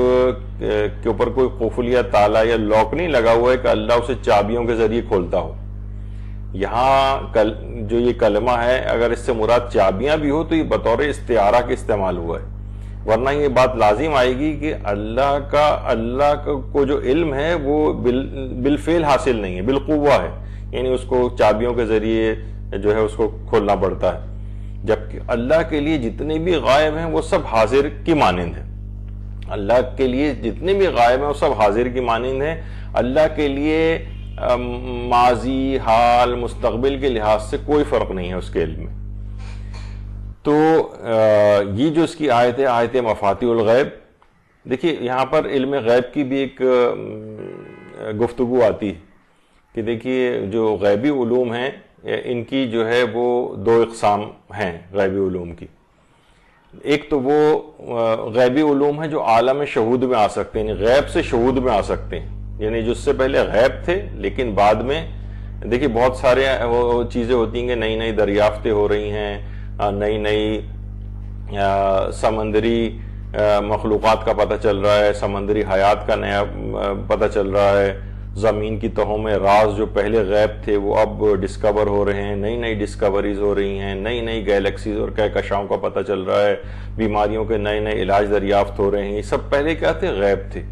کے اوپر کوئی قفل یا تالا یا لاک نہیں لگا ہوا ہے کہ اللہ اسے چابیوں کے ذریعے کھولتا ہو. یہاں جو یہ کلمہ ہے اگر اس سے مراد چابیاں بھی ہو تو یہ بطور استعارہ کے استعمال ہوا ہے، ورنہ یہ بات لازم آئے گی کہ اللہ کو جو علم ہے وہ بالفعل حاصل نہیں ہے، بالقوہ ہے، یعنی اس کو چابیوں کے ذریعے جو ہے اس کو کھولنا پڑتا ہے. جبکہ اللہ کے لیے جتنے بھی غائب ہیں وہ سب حاضر کی مانند ہیں. اللہ کے لیے جتنے بھی غائب ہیں وہ سب حاضر کی مانند ہیں. اللہ کے لیے ماضی، حال، مستقبل کے لحاظ سے کوئی فرق نہیں ہے اس کے علم میں. تو یہ جو اس کی آیت ہے، آیت مفاتیح الغیب، دیکھیے یہاں پر علم غیب کی بھی ایک گفتگو آتی ہے کہ دیکھیے جو غیبی علوم ہیں ان کی جو ہے وہ دو اقسام ہیں غیبی علوم کی. ایک تو وہ غیبی علوم ہیں جو عالم شہود میں آ سکتے ہیں، یعنی غیب سے شہود میں آ سکتے ہیں، یعنی جس سے پہلے غیب تھے لیکن بعد میں دیکھیے بہت سارے وہ چیزیں ہوتی ہیں کہ نئی نئی دریافتیں ہو رہی ہیں، نئی نئی سمندری مخلوقات کا پتہ چل رہا ہے، سمندری حیات کا نیا پتہ چل رہا ہے، زمین کی تہوں میں راز جو پہلے غیب تھے وہ اب ڈسکور ہو رہے ہیں، نئی نئی ڈسکوریز ہو رہی ہیں، نئی نئی گیلیکسیز اور کہکشاؤں کا پتہ چل رہا ہے، بیماریوں کے نئے نئے علاج دریافت ہو رہے ہیں. یہ سب پہلے کیا تھے؟ غیب تھے.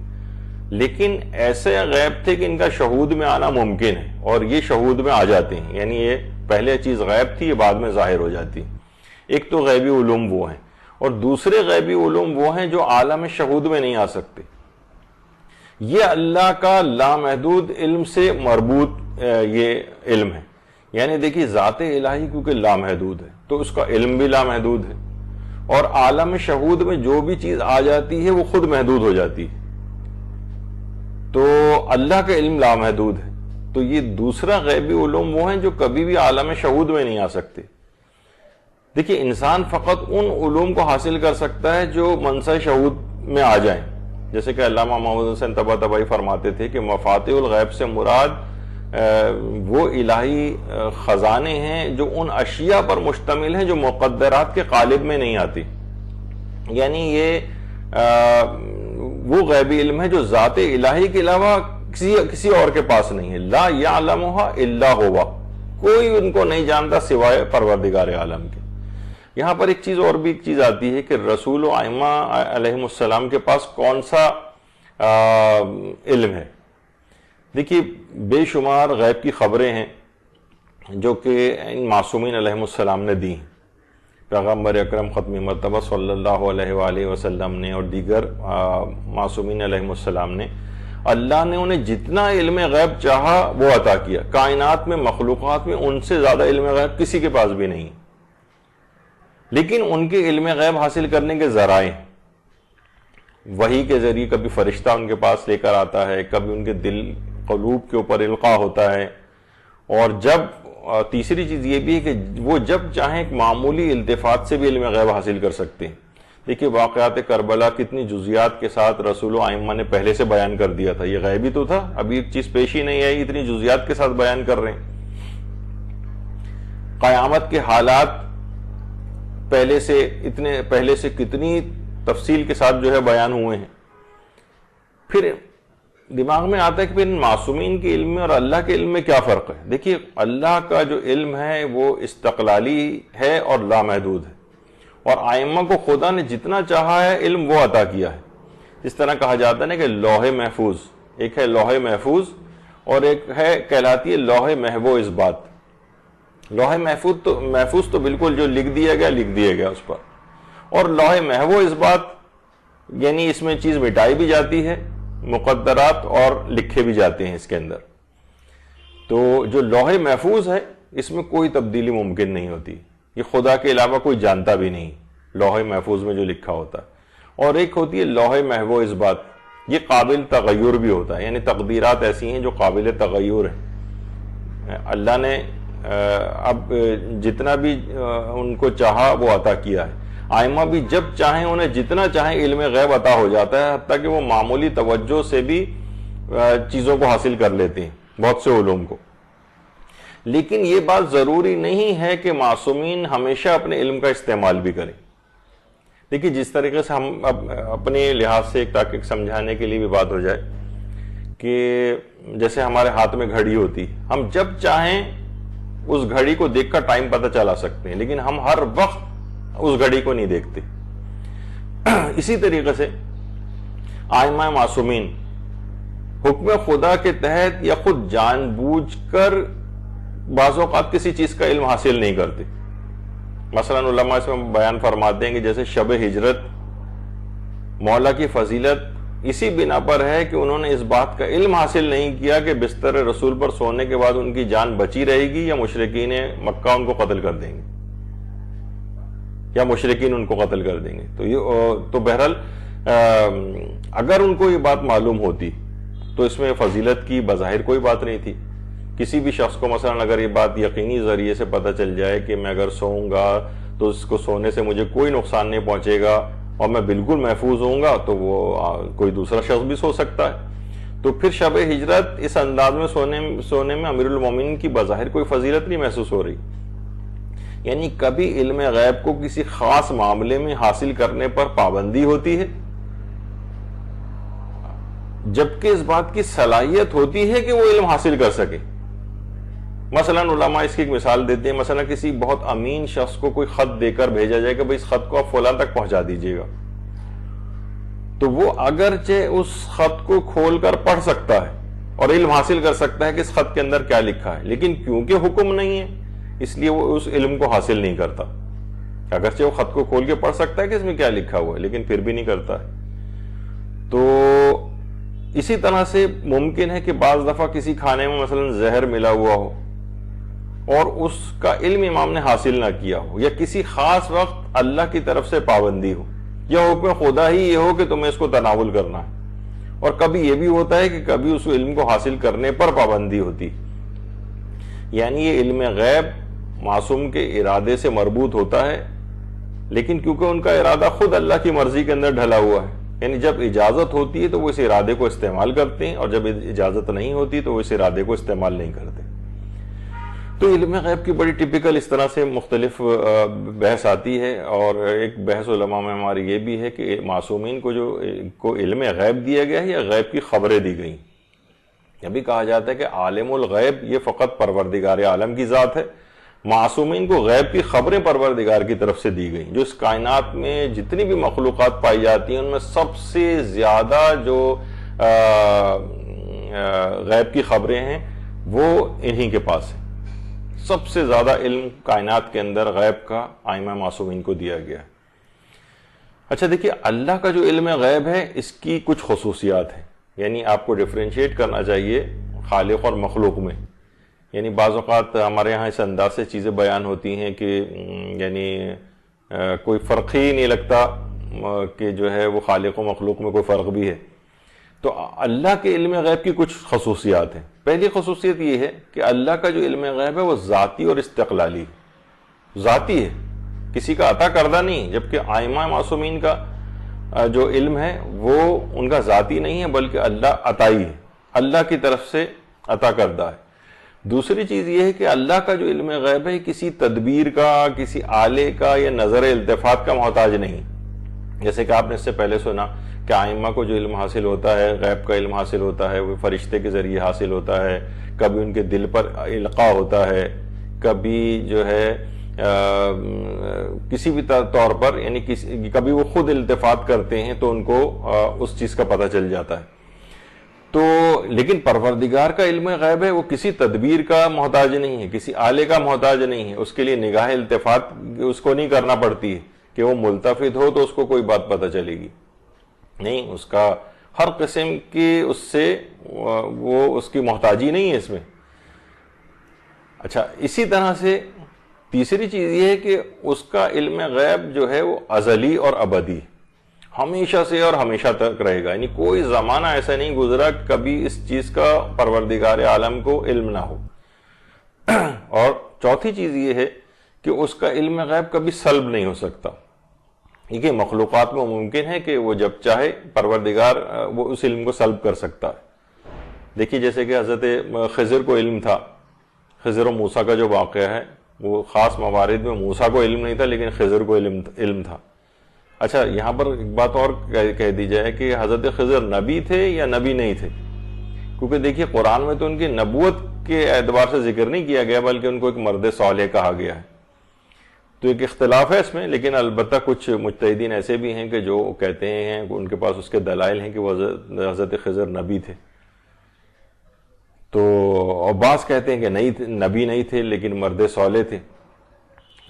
لیکن ایسے غیب تھے کہ ان کا شہود میں آنا ممکن ہے اور یہ شہود میں آ جاتے ہیں، یعنی یہ پہلے چیز غیب تھی، یہ بعد میں ظاہر ہو جاتی. ایک تو غیبی علوم وہ ہیں، اور دوسرے غیبی علوم وہ ہیں جو عالم شہود میں نہیں آ سکتے. یہ اللہ کا لامحدود علم سے مربوط یہ علم ہے. یعنی دیکھیے ذات الہی کیونکہ لامحدود ہے تو اس کا علم بھی لامحدود ہے، اور عالم شہود میں جو بھی چیز آ جاتی ہے وہ خود محدود ہو جاتی ہے. تو اللہ کا علم لامحدود ہے، تو یہ دوسرا غیبی علوم وہ ہیں جو کبھی بھی عالم شہود میں نہیں آ سکتے. دیکھیے انسان فقط ان علوم کو حاصل کر سکتا ہے جو منصہ شہود میں آ جائیں. جیسے کہ علامہ محمد حسین طباطبائی فرماتے تھے کہ مفاتیح الغیب سے مراد وہ الہی خزانے ہیں جو ان اشیاء پر مشتمل ہیں جو مقدرات کے قالب میں نہیں آتی. یعنی یہ وہ غیبی علم ہے جو ذات الہی کے علاوہ کسی اور کے پاس نہیں ہے. لا یعلمها الا هو، کوئی ان کو نہیں جانتا سوائے پروردگار عالم کے. یہاں پر ایک چیز اور بھی ایک چیز آتی ہے کہ رسول و ائمہ علیہم السلام کے پاس کون سا علم ہے. دیکھیے بے شمار غیب کی خبریں ہیں جو کہ ان معصومین علیہم السلام نے دی. پیغمبر اکرم ختم مرتبہ صلی اللہ علیہ وآلہ وسلم نے اور دیگر معصومین علیہم السلام نے، اللہ نے انہیں جتنا علم غیب چاہا وہ عطا کیا. کائنات میں، مخلوقات میں ان سے زیادہ علم غیب کسی کے پاس بھی نہیں. لیکن ان کے علم غیب حاصل کرنے کے ذرائع وحی کے ذریعے، کبھی فرشتہ ان کے پاس لے کر آتا ہے، کبھی ان کے دل قلوب کے اوپر القاء ہوتا ہے، اور جب تیسری چیز یہ بھی ہے کہ وہ جب چاہیں ایک معمولی التفات سے بھی علم غیب حاصل کر سکتے ہیں. دیکھیے واقعات کربلا کتنی جزیات کے ساتھ رسول و ائمہ نے پہلے سے بیان کر دیا تھا. یہ غیبی تو تھا، ابھی ایک چیز پیش ہی نہیں آئی، اتنی جزیات کے ساتھ بیان کر رہے ہیں. قیامت کے حالات پہلے سے کتنی تفصیل کے ساتھ جو ہے بیان ہوئے ہیں. پھر دماغ میں آتا ہے کہ پھر ان معصومین کے علم میں اور اللہ کے علم میں کیا فرق ہے. دیکھیے اللہ کا جو علم ہے وہ استقلالی ہے اور لامحدود ہے، اور ائمہ کو خدا نے جتنا چاہا ہے علم وہ عطا کیا ہے. جس طرح کہا جاتا ہے نا کہ لوح محفوظ، ایک ہے لوح محفوظ اور ایک ہے کہلاتی ہے لوح محو اثبات. لوح محفوظ تو بالکل جو لکھ دیا گیا اس پر، اور لوح محو اثبات یعنی اس میں چیز مٹائی بھی جاتی ہے، مقدرات اور لکھے بھی جاتے ہیں اس کے اندر. تو جو لوح محفوظ ہے اس میں کوئی تبدیلی ممکن نہیں ہوتی، یہ خدا کے علاوہ کوئی جانتا بھی نہیں لوح محفوظ میں جو لکھا ہوتا ہے. اور ایک ہوتی ہے لوح محو اثبات، یہ قابل تغیر بھی ہوتا ہے، یعنی تقدیرات ایسی ہیں جو قابل تغیر ہیں. اللہ نے اب جتنا بھی ان کو چاہا وہ عطا کیا ہے. ائمہ بھی جب چاہیں انہیں جتنا چاہیں علم غیب عطا ہو جاتا ہے، حتیٰ کہ وہ معمولی توجہ سے بھی چیزوں کو حاصل کر لیتے ہیں، بہت سے علوم کو. لیکن یہ بات ضروری نہیں ہے کہ معصومین ہمیشہ اپنے علم کا استعمال بھی کریں. دیکھیے جس طریقے سے ہم اپنے لحاظ سے تاکہ سمجھانے کے لیے بھی بات ہو جائے کہ جیسے ہمارے ہاتھ میں گھڑی ہوتی، ہم جب چاہیں اس گھڑی کو دیکھ کر ٹائم پتہ چلا سکتے ہیں، لیکن ہم ہر وقت اس گھڑی کو نہیں دیکھتے. اسی طریقے سے ائمہ معصومین حکم خدا کے تحت یا خود جان بوجھ کر بعض اوقات کسی چیز کا علم حاصل نہیں کرتے. مثلا علماء اس میں بیان فرماتے ہیں کہ جیسے شب ہجرت مولا کی فضیلت اسی بنا پر ہے کہ انہوں نے اس بات کا علم حاصل نہیں کیا کہ بستر رسول پر سونے کے بعد ان کی جان بچی رہے گی یا مشرکین مکہ ان کو قتل کر دیں گے، یا مشرکین ان کو قتل کر دیں گے. تو بہرحال اگر ان کو یہ بات معلوم ہوتی تو اس میں فضیلت کی بظاہر کوئی بات نہیں تھی. کسی بھی شخص کو مثلا اگر یہ بات یقینی ذریعے سے پتہ چل جائے کہ میں اگر سوؤں گا تو اس کو سونے سے مجھے کوئی نقصان نہیں پہنچے گا اور میں بالکل محفوظ ہوں گا، تو وہ کوئی دوسرا شخص بھی سو سکتا ہے. تو پھر شب ہجرت اس انداز میں سونے میں امیر المومنین کی بظاہر کوئی فضیلت نہیں محسوس ہو رہی. یعنی کبھی علم غیب کو کسی خاص معاملے میں حاصل کرنے پر پابندی ہوتی ہے، جبکہ اس بات کی صلاحیت ہوتی ہے کہ وہ علم حاصل کر سکے. مثلا علماء اس کی ایک مثال دیتے ہیں، مثلا کسی بہت امین شخص کو کوئی خط دے کر بھیجا جائے کہ بھئی اس خط کو آپ فلاں تک پہنچا دیجئے گا، تو وہ اگرچہ اس خط کو کھول کر پڑھ سکتا ہے اور علم حاصل کر سکتا ہے کہ اس خط کے اندر کیا لکھا ہے، لیکن کیونکہ حکم نہیں ہے اس لیے وہ اس علم کو حاصل نہیں کرتا. اگرچہ وہ خط کو کھول کے پڑھ سکتا ہے کہ اس میں کیا لکھا ہوا ہے، لیکن پھر بھی نہیں کرتا ہے. تو اسی طرح سے ممکن ہے کہ بعض دفعہ کسی کھانے میں مثلا زہر ملا ہوا ہو اور اس کا علم امام نے حاصل نہ کیا ہو، یا کسی خاص وقت اللہ کی طرف سے پابندی ہو، یا حکم خدا ہی یہ ہو کہ تمہیں اس کو تناول کرنا ہے. اور کبھی یہ بھی ہوتا ہے کہ کبھی اس علم کو حاصل کرنے پر پابندی ہوتی. یعنی یہ علم غیب معصوم کے ارادے سے مربوط ہوتا ہے، لیکن کیونکہ ان کا ارادہ خود اللہ کی مرضی کے اندر ڈھلا ہوا ہے، یعنی جب اجازت ہوتی ہے تو وہ اس ارادے کو استعمال کرتے ہیں، اور جب اجازت نہیں ہوتی تو وہ اس ارادے کو استعمال نہیں کرتے. تو علم غیب کی بڑی ٹپیکل اس طرح سے مختلف بحث آتی ہے. اور ایک بحث علماء میں ہماری یہ بھی ہے کہ معصومین کو علم غیب دیا گیا ہے یا غیب کی خبریں دی گئیں. یہ بھی کہا جاتا ہے کہ عالم الغیب یہ فقط پروردگار عالم کی ذات ہے، معصومین کو غیب کی خبریں پروردگار کی طرف سے دی گئیں. جو اس کائنات میں جتنی بھی مخلوقات پائی جاتی ہیں ان میں سب سے زیادہ جو غیب کی خبریں ہیں وہ انہی کے پاس ہیں. سب سے زیادہ علم کائنات کے اندر غیب کا ائمہ معصومین کو دیا گیا ہے. اچھا دیکھیے، اللہ کا جو علم غیب ہے اس کی کچھ خصوصیات ہیں، یعنی آپ کو ڈیفرینشیٹ کرنا چاہیے خالق اور مخلوق میں. یعنی بعض اوقات ہمارے ہاں اس انداز سے چیزیں بیان ہوتی ہیں کہ یعنی کوئی فرق ہی نہیں لگتا کہ جو ہے وہ خالق و مخلوق میں کوئی فرق بھی ہے. تو اللہ کے علم غیب کی کچھ خصوصیات ہیں. پہلی خصوصیت یہ ہے کہ اللہ کا جو علم غیب ہے وہ ذاتی اور استقلالی ذاتی ہے، کسی کا عطا کردہ نہیں. جبکہ ائمہ معصومین کا جو علم ہے وہ ان کا ذاتی نہیں ہے بلکہ اللہ عطائی ہے، اللہ کی طرف سے عطا کردہ ہے. دوسری چیز یہ ہے کہ اللہ کا جو علم غیب ہے کسی تدبیر کا، کسی آلے کا یا نظر التفات کا محتاج نہیں. جیسے کہ آپ نے اس سے پہلے سنا کہ ائمہ کو جو علم حاصل ہوتا ہے، غیب کا علم حاصل ہوتا ہے، وہ فرشتے کے ذریعے حاصل ہوتا ہے. کبھی ان کے دل پر القاء ہوتا ہے، کبھی جو ہے کسی بھی طور پر، یعنی کبھی وہ خود التفات کرتے ہیں تو ان کو اس چیز کا پتہ چل جاتا ہے. تو لیکن پروردگار کا علم غیب ہے وہ کسی تدبیر کا محتاج نہیں ہے، کسی آلے کا محتاج نہیں ہے. اس کے لیے نگاہ التفات اس کو نہیں کرنا پڑتی ہے کہ وہ ملتفت ہو تو اس کو کوئی بات پتہ چلے گی، نہیں. اس کا ہر قسم کی اس سے وہ اس کی محتاجی نہیں ہے اس میں. اچھا، اسی طرح سے تیسری چیز یہ ہے کہ اس کا علم غیب جو ہے وہ ازلی اور ابدی، ہمیشہ سے اور ہمیشہ تک رہے گا. یعنی کوئی زمانہ ایسا نہیں گزرا کبھی اس چیز کا پروردگار عالم کو علم نہ ہو. اور چوتھی چیز یہ ہے کہ اس کا علم غیب کبھی سلب نہیں ہو سکتا. یہ مخلوقات میں ممکن ہے کہ وہ جب چاہے پروردگار وہ اس علم کو سلب کر سکتا ہے. دیکھیے جیسے کہ حضرت خضر کو علم تھا، خضر و موسیٰ کا جو واقعہ ہے وہ خاص موارد میں موسیٰ کو علم نہیں تھا لیکن خضر کو علم تھا. اچھا یہاں پر ایک بات اور کہہ دی جائے کہ حضرت خضر نبی تھے یا نبی نہیں تھے، کیونکہ دیکھیے قرآن میں تو ان کی نبوت کے اعتبار سے ذکر نہیں کیا گیا بلکہ ان کو ایک مرد صالح کہا گیا ہے. تو ایک اختلاف ہے اس میں، لیکن البتہ کچھ مجتہدین ایسے بھی ہیں کہ جو کہتے ہیں ان کے پاس اس کے دلائل ہیں کہ وہ حضرت خضر نبی تھے. تو اور بعض کہتے ہیں کہ نبی نہیں تھے لیکن مرد صالح تھے.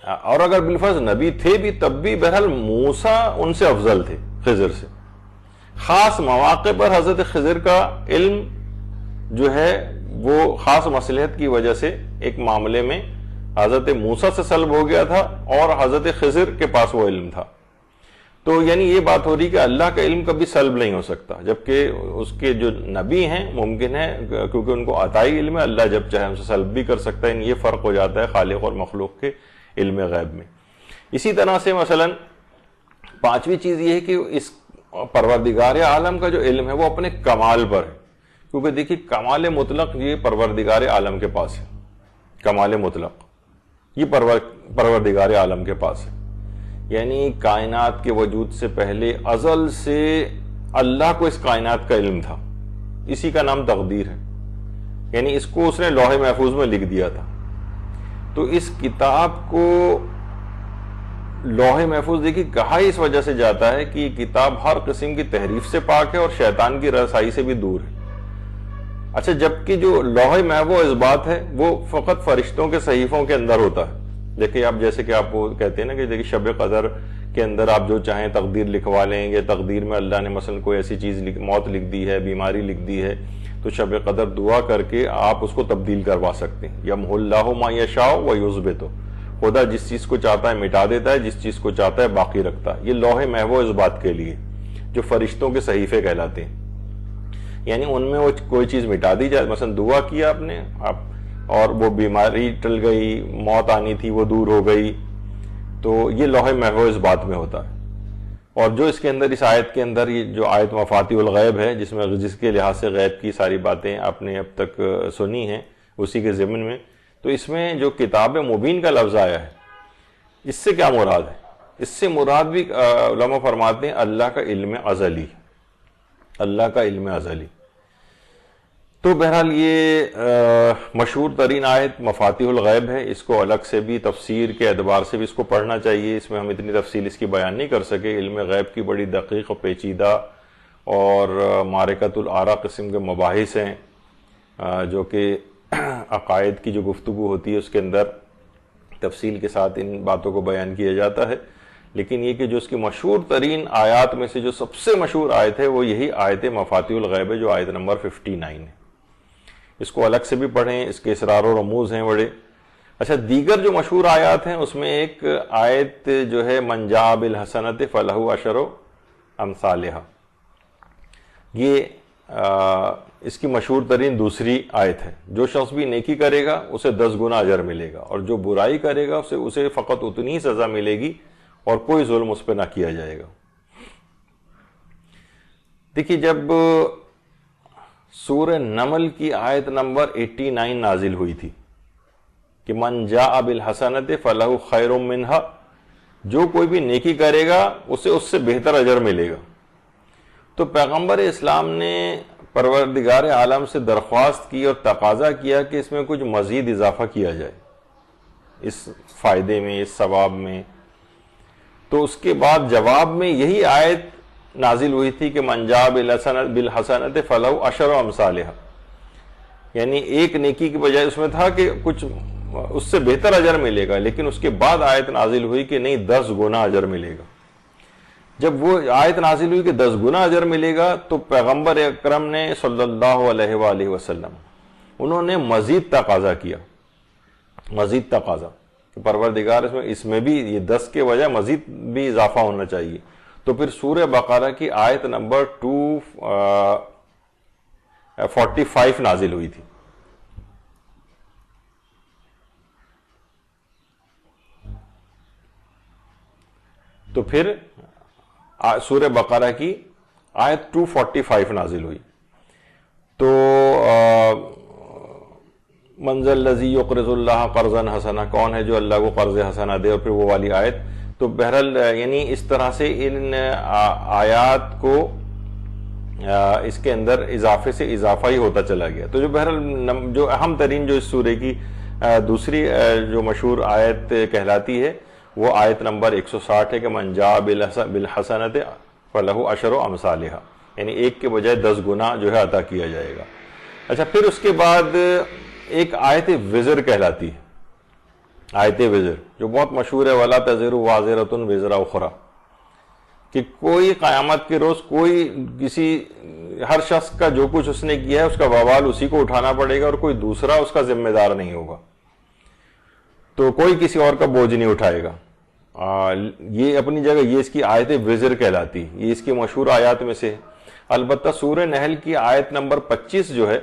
اور اگر بالفرض نبی تھے بھی تب بھی بہرحال موسیٰ ان سے افضل تھے خضر سے. خاص مواقع پر حضرت خضر کا علم جو ہے وہ خاص مصلحت کی وجہ سے ایک معاملے میں حضرت موسیٰ سے سلب ہو گیا تھا اور حضرت خضر کے پاس وہ علم تھا. تو یعنی یہ بات ہو رہی کہ اللہ کا علم کبھی سلب نہیں ہو سکتا، جبکہ اس کے جو نبی ہیں ممکن ہے کیونکہ ان کو عطائی علم ہے، اللہ جب چاہے ان سے سلب بھی کر سکتا ہے. یہ فرق ہو جاتا ہے خالق اور مخلوق کے علم غیب میں. اسی طرح سے مثلا پانچویں چیز یہ ہے کہ اس پروردگار عالم کا جو علم ہے وہ اپنے کمال پر ہے، کیونکہ دیکھیے کمال مطلق یہ پروردگار عالم کے پاس ہے. کمال مطلق یہ پروردگار عالم کے پاس ہے، یعنی کائنات کے وجود سے پہلے ازل سے اللہ کو اس کائنات کا علم تھا. اسی کا نام تقدیر ہے، یعنی اس کو اس نے لوح محفوظ میں لکھ دیا تھا. تو اس کتاب کو لوح محفوظ دیکھیے کہا اس وجہ سے جاتا ہے کہ یہ کتاب ہر قسم کی تحریف سے پاک ہے اور شیطان کی رسائی سے بھی دور ہے. اچھا جبکہ جو لوح محفوظ اس بات ہے وہ فقط فرشتوں کے صحیفوں کے اندر ہوتا ہے. دیکھیں آپ جیسے کہ آپ وہ کہتے ہیں نا کہ دیکھیں شب قدر کے اندر آپ جو چاہیں تقدیر لکھوا لیں گے، تقدیر میں اللہ نے مثلا کوئی ایسی چیز موت لکھ دی ہے، بیماری لکھ دی ہے، تو شب قدر دعا کر کے آپ اس کو تبدیل کروا سکتے ہیں. یمحو اللہ ما یشاء ویثبت، خدا جس چیز کو چاہتا ہے مٹا دیتا ہے، جس چیز کو چاہتا ہے باقی رکھتا ہے. یہ لوح محفوظ اس بات کے لیے جو فرشتوں کے صحیفے کہلاتے ہیں، یعنی ان میں وہ کوئی چیز مٹا دی جائے، مثلا دعا کیا آپ نے اور وہ بیماری ٹل گئی، موت آنی تھی وہ دور ہو گئی، تو یہ لوح محفوظ اس بات میں ہوتا ہے. اور جو اس کے اندر اس آیت کے اندر یہ جو آیت مفاتیح الغیب ہے جس کے لحاظ سے غیب کی ساری باتیں آپ نے اب تک سنی ہیں اسی کے ضمن میں، تو اس میں جو کتاب مبین کا لفظ آیا ہے اس سے کیا مراد ہے؟ اس سے مراد بھی علماء فرماتے ہیں اللہ کا علم ازلی، اللہ کا علم ازلی. تو بہرحال یہ مشہور ترین آیت مفاتیح الغیب ہے. اس کو الگ سے بھی تفسیر کے اعتبار سے بھی اس کو پڑھنا چاہیے، اس میں ہم اتنی تفصیل اس کی بیان نہیں کر سکے. علم غیب کی بڑی دقیق و پیچیدہ اور معرکۃ الآراء قسم کے مباحث ہیں جو کہ عقائد کی جو گفتگو ہوتی ہے اس کے اندر تفصیل کے ساتھ ان باتوں کو بیان کیا جاتا ہے. لیکن یہ کہ جو اس کی مشہور ترین آیات میں سے جو سب سے مشہور آیت ہے وہ یہی آیت مفاتیح الغیب ہے جو آیت نمبر 59 ہے. اس کو الگ سے بھی پڑھیں، اس کے اسرار و رموز ہیں بڑے. اچھا دیگر جو مشہور آیات ہیں اس میں ایک آیت جو ہے من جاء بالحسنۃ فلہ عشر امثالھا، یہ اس کی مشہور ترین دوسری آیت ہے. جو شخص بھی نیکی کرے گا اسے 10 گنا اجر ملے گا، اور جو برائی کرے گا اسے فقط اتنی ہی سزا ملے گی اور کوئی ظلم اس پہ نہ کیا جائے گا. دیکھیے جب سورہ نمل کی آیت نمبر 89 نازل ہوئی تھی کہ من جاء بالحسنۃ فلہ خیر منہا، جو کوئی بھی نیکی کرے گا اسے اس سے بہتر اجر ملے گا، تو پیغمبر اسلام نے پروردگار عالم سے درخواست کی اور تقاضا کیا کہ اس میں کچھ مزید اضافہ کیا جائے اس فائدے میں، اس ثواب میں. تو اس کے بعد جواب میں یہی آیت نازل ہوئی تھی کہ من جاء بالحسنۃ فلہ عشر امثالھا، یعنی ایک نیکی کی بجائے اس میں تھا کہ کچھ اس سے بہتر اجر ملے گا، لیکن اس کے بعد آیت نازل ہوئی کہ نہیں 10 گنا اجر ملے گا. جب وہ آیت نازل ہوئی کہ 10 گنا اجر ملے گا تو پیغمبر اکرم نے صلی اللہ علیہ وآلہ وسلم انہوں نے مزید تقاضا کیا، مزید تقاضا کہ پروردگار اس میں بھی یہ 10 کے بجائے مزید بھی اضافہ ہونا چاہیے. تو پھر سورہ بقرہ کی آیت نمبر 245 نازل ہوئی تھی. تو پھر سورہ بقرہ کی آیت 245 نازل ہوئی. تو من ذا الذی یقرض اللہ قرضا حسنا, کون ہے جو اللہ کو قرض حسنا دے, اور پھر وہ والی آیت. تو بہرحال یعنی اس طرح سے ان آیات کو اس کے اندر اضافے سے اضافہ ہی ہوتا چلا گیا. تو جو بہرحال جو اہم ترین جو اس سورے کی دوسری جو مشہور آیت کہلاتی ہے وہ آیت نمبر 160 ہے کہ من جاء بالحسنۃ فلہ عشر امثالھا, یعنی ایک کے بجائے 10 گنا جو ہے عطا کیا جائے گا. اچھا, پھر اس کے بعد ایک آیت وزر کہلاتی ہے, آیت وزر جو بہت مشہور ہے, وَلَا تَزِرُ وَازِرَةٌ وِزْرَ أُخْرَى, کہ کوئی قیامت کے روز ہر شخص کا جو کچھ اس نے کیا ہے اس کا وبال اسی کو اٹھانا پڑے گا, اور کوئی دوسرا اس کا ذمہ دار نہیں ہوگا. تو کوئی کسی اور کا بوجھ نہیں اٹھائے گا. یہ اپنی جگہ یہ اس کی آیت وزر کہلاتی, یہ اس کی مشہور آیات میں سے ہے. البتہ سورہ نحل کی آیت نمبر 25 جو ہے,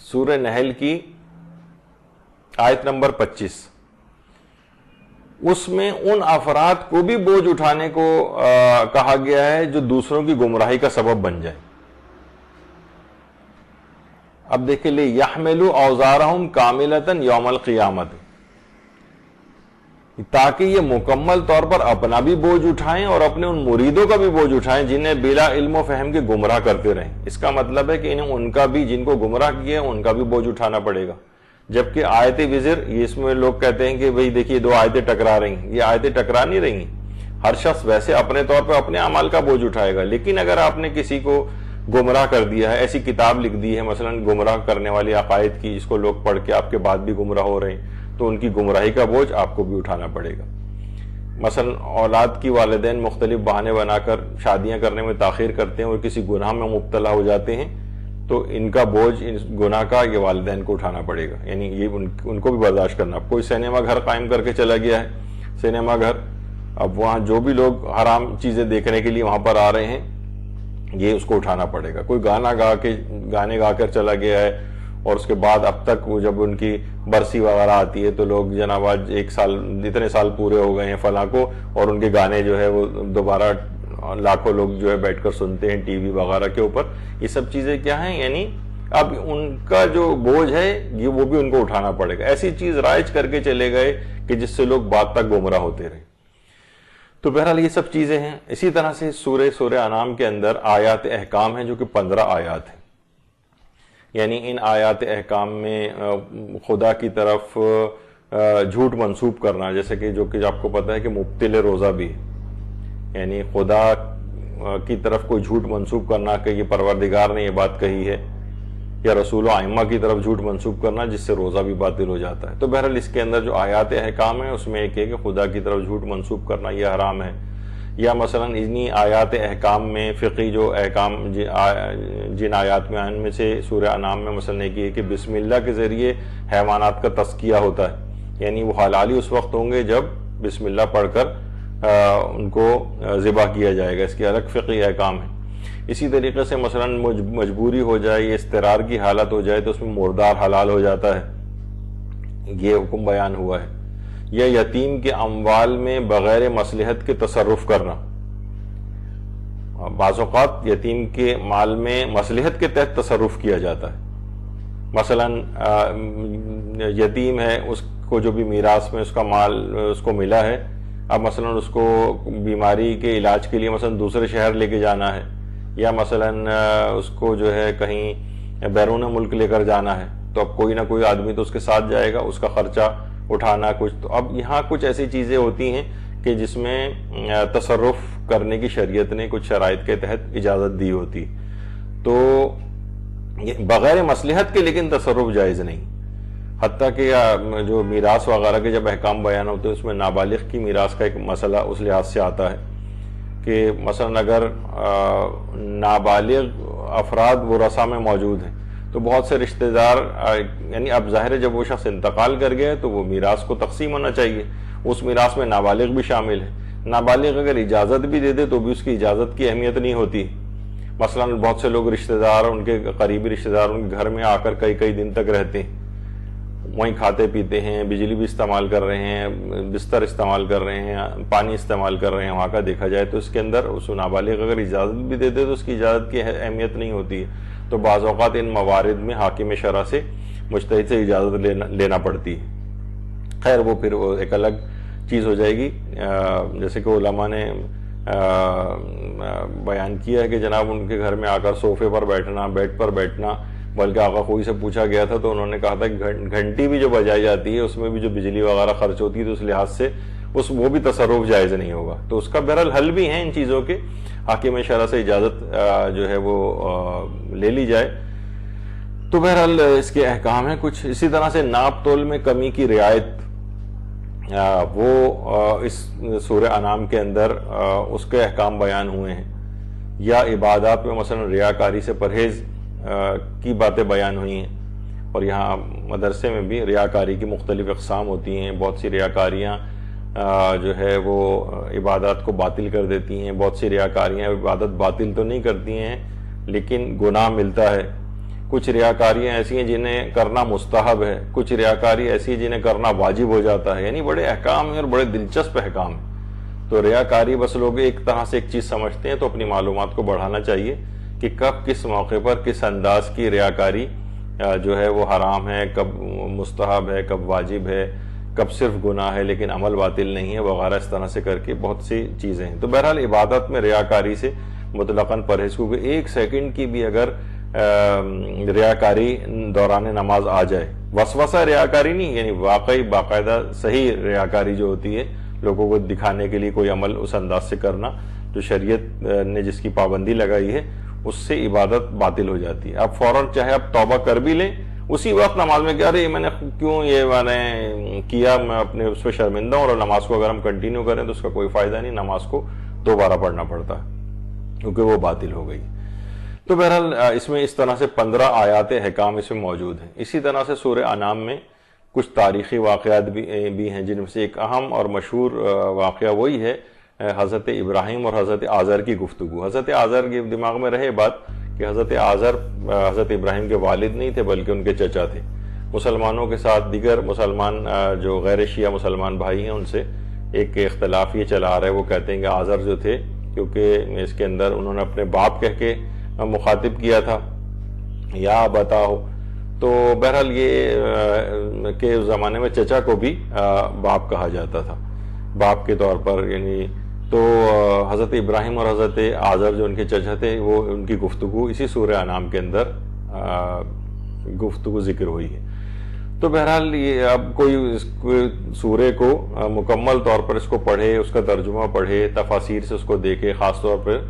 سورہ نحل کی آیت نمبر 25, اس میں ان افراد کو بھی بوجھ اٹھانے کو کہا گیا ہے جو دوسروں کی گمراہی کا سبب بن جائے. اب دیکھیں, لِيَحْمِلُوا أَوْزَارَهُمْ كَامِلَةً يَوْمَ الْقِيَامَةِ, تاکہ یہ مکمل طور پر اپنا بھی بوجھ اٹھائیں اور اپنے ان مریدوں کا بھی بوجھ اٹھائیں جنہیں بلا علم و فہم کے گمراہ کرتے رہیں. اس کا مطلب ہے کہ انہیں ان کا بھی, جن کو گمراہ کیا ان کا بھی بوجھ اٹھانا پڑے گا. جبکہ آیت وزر, یہ اس میں لوگ کہتے ہیں کہ بھئی دیکھیے 2 آیتیں ٹکرا رہی ہیں. یہ آیتیں ٹکرا نہیں رہی ہیں. ہر شخص ویسے اپنے طور پر اپنے اعمال کا بوجھ اٹھائے گا, لیکن اگر آپ نے کسی کو گمراہ کر دیا ہے, ایسی کتاب لکھ دی ہے مثلا گمراہ کرنے والی عقائد کی, جس کو لوگ پڑھ کے آپ کے بعد بھی گمراہ ہو رہے ہیں, تو ان کی گمراہی کا بوجھ آپ کو بھی اٹھانا پڑے گا. مثلا اولاد کی والدین مختلف بہانے بنا کر شادیاں کرنے میں تاخیر کرتے ہیں اور کسی گناہ میں مبتلا ہو جاتے ہیں, تو ان کا بوجھ, ان گناہ کا یہ والدین کو اٹھانا پڑے گا. یعنی یہ ان کو بھی برداشت کرنا. کوئی سینما گھر قائم کر کے چلا گیا ہے, سینما گھر, اب وہاں جو بھی لوگ حرام چیزیں دیکھنے کے لیے وہاں پر آ رہے ہیں, یہ اس کو اٹھانا پڑے گا. کوئی گانے گا کر چلا گیا ہے, اور اس کے بعد اب تک وہ جب ان کی برسی وغیرہ آتی ہے تو لوگ جناب آج 1 سال, اتنے سال پورے ہو گئے ہیں فلاں کو, اور ان کے گانے جو ہے وہ دوبارہ لاکھوں لوگ جو ہے بیٹھ کر سنتے ہیں ٹی وی وغیرہ کے اوپر. یہ سب چیزیں کیا ہیں, یعنی اب ان کا جو بوجھ ہے یہ وہ بھی ان کو اٹھانا پڑے گا. ایسی چیز رائج کر کے چلے گئے کہ جس سے لوگ بعد تک گمراہ ہوتے رہے. تو بہرحال یہ سب چیزیں ہیں. اسی طرح سے سورہ انعام کے اندر آیات احکام ہیں جو کہ 15 آیات ہیں. یعنی ان آیات احکام میں خدا کی طرف جھوٹ منسوب کرنا, جیسے کہ جو کہ آپ کو پتہ ہے کہ مبطل روزہ بھی ہے, یعنی خدا کی طرف کوئی جھوٹ منسوب کرنا کہ یہ پروردگار نے یہ بات کہی ہے, یا رسول و ائمہ کی طرف جھوٹ منسوب کرنا جس سے روزہ بھی باطل ہو جاتا ہے. تو بہرحال اس کے اندر جو آیات احکام ہیں اس میں ایک ہے کہ خدا کی طرف جھوٹ منسوب کرنا یہ حرام ہے. یا مثلا انہی آیات احکام میں فقہی جو احکام جن آیات میں ان میں سے سورہ انعام میں مثلا ایک یہ کہ بسم اللہ کے ذریعے حیوانات کا تزکیہ ہوتا ہے, یعنی وہ حلالی اس وقت ہوں گے جب بسم اللہ پڑھ کر ان کو ذبح کیا جائے گا. اس کے الگ فقہی احکام ہیں. اسی طریقے سے مثلا مجبوری ہو جائے یا اضطرار کی حالت ہو جائے تو اس میں مردار حلال ہو جاتا ہے, یہ حکم بیان ہوا ہے. یا یتیم کے اموال میں بغیر مصلحت کے تصرف کرنا, بعض اوقات یتیم کے مال میں مصلحت کے تحت تصرف کیا جاتا ہے. مثلا یتیم ہے, اس کو جو بھی میراث میں اس کا مال اس کو ملا ہے, اب مثلا اس کو بیماری کے علاج کے لیے مثلا دوسرے شہر لے کے جانا ہے, یا مثلا اس کو جو ہے کہیں بیرون ملک لے کر جانا ہے, تو اب کوئی نہ کوئی آدمی تو اس کے ساتھ جائے گا, اس کا خرچہ اٹھانا کچھ. تو اب یہاں کچھ ایسی چیزیں ہوتی ہیں کہ جس میں تصرف کرنے کی شریعت نے کچھ شرائط کے تحت اجازت دی ہوتی, تو بغیر مصلحت کے لیکن تصرف جائز نہیں. حتیٰ کہ جو میراث وغیرہ کے جب احکام بیان ہوتے ہیں اس میں نابالغ کی میراث کا ایک مسئلہ اس لحاظ سے آتا ہے کہ مثلا اگر نابالغ افراد ورثہ میں موجود ہیں تو بہت سے رشتہ دار, یعنی اب ظاہر ہے جب وہ شخص انتقال کر گیا تو وہ میراث کو تقسیم ہونا چاہیے, اس میراث میں نابالغ بھی شامل ہے. نابالغ اگر اجازت بھی دے دے تو بھی اس کی اجازت کی اہمیت نہیں ہوتی. مثلا بہت سے لوگ رشتہ دار, ان کے قریبی رشتہ دار ان کے گھر میں آ کر کئی دن تک رہتے ہیں, وہیں کھاتے پیتے ہیں، بجلی بھی استعمال کر رہے ہیں، بستر استعمال کر رہے ہیں، پانی استعمال کر رہے ہیں، وہاں کا دیکھا جائے تو اس کے اندر اس نابالغ اگر اجازت بھی دیتے تو اس کی اجازت کی اہمیت نہیں ہوتی ہے. تو بعض اوقات ان موارد میں حاکم شرع سے مجتہد سے اجازت لینا پڑتی ہے. خیر وہ پھر ایک الگ چیز ہو جائے گی. جیسے کہ علماء نے بیان کیا ہے کہ جناب ان کے گھر میں آ کر صوفے پر بیٹھنا، بیڈ پر بیٹھنا، بلکہ آقا خوئی سے پوچھا گیا تھا تو انہوں نے کہا تھا کہ گھنٹی بھی جو بجائی جاتی ہے اس میں بھی جو بجلی وغیرہ خرچ ہوتی ہے تو اس لحاظ سے وہ بھی تصرف جائز نہیں ہوگا. تو اس کا بہرحال حل بھی ہیں ان چیزوں کے، حاکم شرع سے اجازت جو ہے وہ لے لی جائے. تو بہرحال اس کے احکام ہیں کچھ. اسی طرح سے ناپ تول میں کمی کی رعایت، وہ اس سورہ انعام کے اندر اس کے احکام بیان ہوئے ہیں. یا عبادات میں مثلا ریاکاری سے پرہیز کی باتیں بیان ہوئی ہیں. اور یہاں مدرسے میں بھی ریاکاری کی مختلف اقسام ہوتی ہیں. بہت سی ریاکاریاں جو ہے وہ عبادات کو باطل کر دیتی ہیں، بہت سی ریاکاریاں عبادت باطل تو نہیں کرتی ہیں لیکن گناہ ملتا ہے. کچھ ریاکاریاں ایسی ہیں جنہیں کرنا مستحب ہے، کچھ ریاکاری ایسی ہیں جنہیں کرنا واجب ہو جاتا ہے. یعنی بڑے احکام ہیں اور بڑے دلچسپ احکام ہیں. تو ریاکاری بس لوگ ایک طرح سے ایک چیز سمجھتے ہیں، تو اپنی معلومات کو بڑھانا چاہیے کہ کب کس موقع پر کس انداز کی ریاکاری جو ہے وہ حرام ہے، کب مستحب ہے، کب واجب ہے، کب صرف گناہ ہے لیکن عمل باطل نہیں ہے وغیرہ. اس طرح سے کر کے بہت سی چیزیں ہیں. تو بہرحال عبادت میں ریاکاری سے مطلقاً پرہیز، کیونکہ ایک سیکنڈ کی بھی اگر ریاکاری دوران نماز آ جائے، وسوسہ ریاکاری نہیں، یعنی واقعی باقاعدہ صحیح ریاکاری جو ہوتی ہے لوگوں کو دکھانے کے لیے کوئی عمل اس انداز سے کرنا جو شریعت نے جس کی پابندی لگائی ہے، اس سے عبادت باطل ہو جاتی ہے. اب فوراً چاہے آپ توبہ کر بھی لیں، اسی وقت نماز میں کیا رہے میں نے کیوں میں نے کیا، میں اپنے اس پہ شرمندہ ہوں. اور نماز کو اگر ہم کنٹینیو کریں تو اس کا کوئی فائدہ نہیں، نماز کو دوبارہ پڑھنا پڑتا ہے کیونکہ وہ باطل ہو گئی. تو بہرحال اس میں اس طرح سے 15 آیات احکام اس میں موجود ہیں. اسی طرح سے سورہ انعام میں کچھ تاریخی واقعات بھی ہیں، جن میں سے ایک اہم اور مشہور واقعہ وہی ہے حضرت ابراہیم اور حضرت آزر کی گفتگو. حضرت آزر کے دماغ میں رہے بات کہ حضرت آزر حضرت ابراہیم کے والد نہیں تھے بلکہ ان کے چچا تھے. مسلمانوں کے ساتھ دیگر مسلمان جو غیر شیعہ مسلمان بھائی ہیں ان سے ایک اختلاف یہ چلا آ رہا ہے. وہ کہتے ہیں کہ آزر جو تھے، کیونکہ اس کے اندر انہوں نے اپنے باپ کہہ کے مخاطب کیا تھا یا بتاؤ، تو بہرحال یہ کہ اس زمانے میں چچا کو بھی باپ کہا جاتا تھا، باپ کے طور پر. یعنی تو حضرت ابراہیم اور حضرت آزر جو ان کے چچا تھے، وہ ان کی گفتگو اسی سورہ انعام کے اندر گفتگو ذکر ہوئی ہے. تو بہرحال یہ اب کوئی سورے کو مکمل طور پر اس کو پڑھے، اس کا ترجمہ پڑھے، تفاسیر سے اس کو دیکھے، خاص طور پر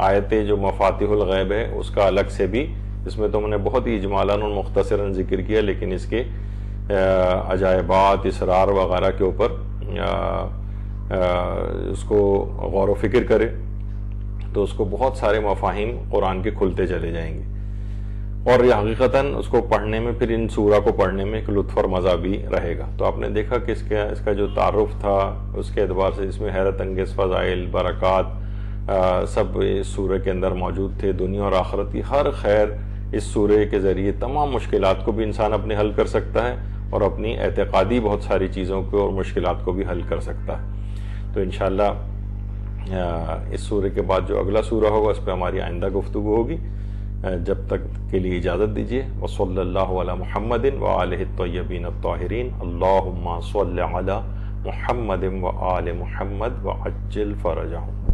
آیتیں جو مفاتیح الغیب ہے اس کا الگ سے بھی، اس میں تو میں نے بہت ہی اجمالاً اور مختصراً ذکر کیا، لیکن اس کے عجائبات، اسرار وغیرہ کے اوپر اس کو غور و فکر کرے تو اس کو بہت سارے مفاہیم قرآن کے کھلتے چلے جائیں گے. اور یہ حقیقتاً اس کو پڑھنے میں، پھر ان سورہ کو پڑھنے میں ایک لطف اور مزہ بھی رہے گا. تو آپ نے دیکھا کہ اس کا جو تعارف تھا اس کے اعتبار سے اس میں حیرت انگیز فضائل، برکات سب اس سورہ کے اندر موجود تھے. دنیا اور آخرت کی ہر خیر اس سورہ کے ذریعے تمام مشکلات کو بھی انسان اپنے حل کر سکتا ہے اور اپنی اعتقادی بہت ساری چیزوں کو اور مشکلات کو بھی حل کر سکتا ہے. تو انشاءاللہ اس سورہ کے بعد جو اگلا سورہ ہوگا اس پہ ہماری آئندہ گفتگو ہوگی. جب تک کے لیے اجازت دیجیے. وصلی اللہ علی محمد وآلہ الطیبین الطاہرین. اللہم صل علی محمد وآل محمد وعجل فرجہم.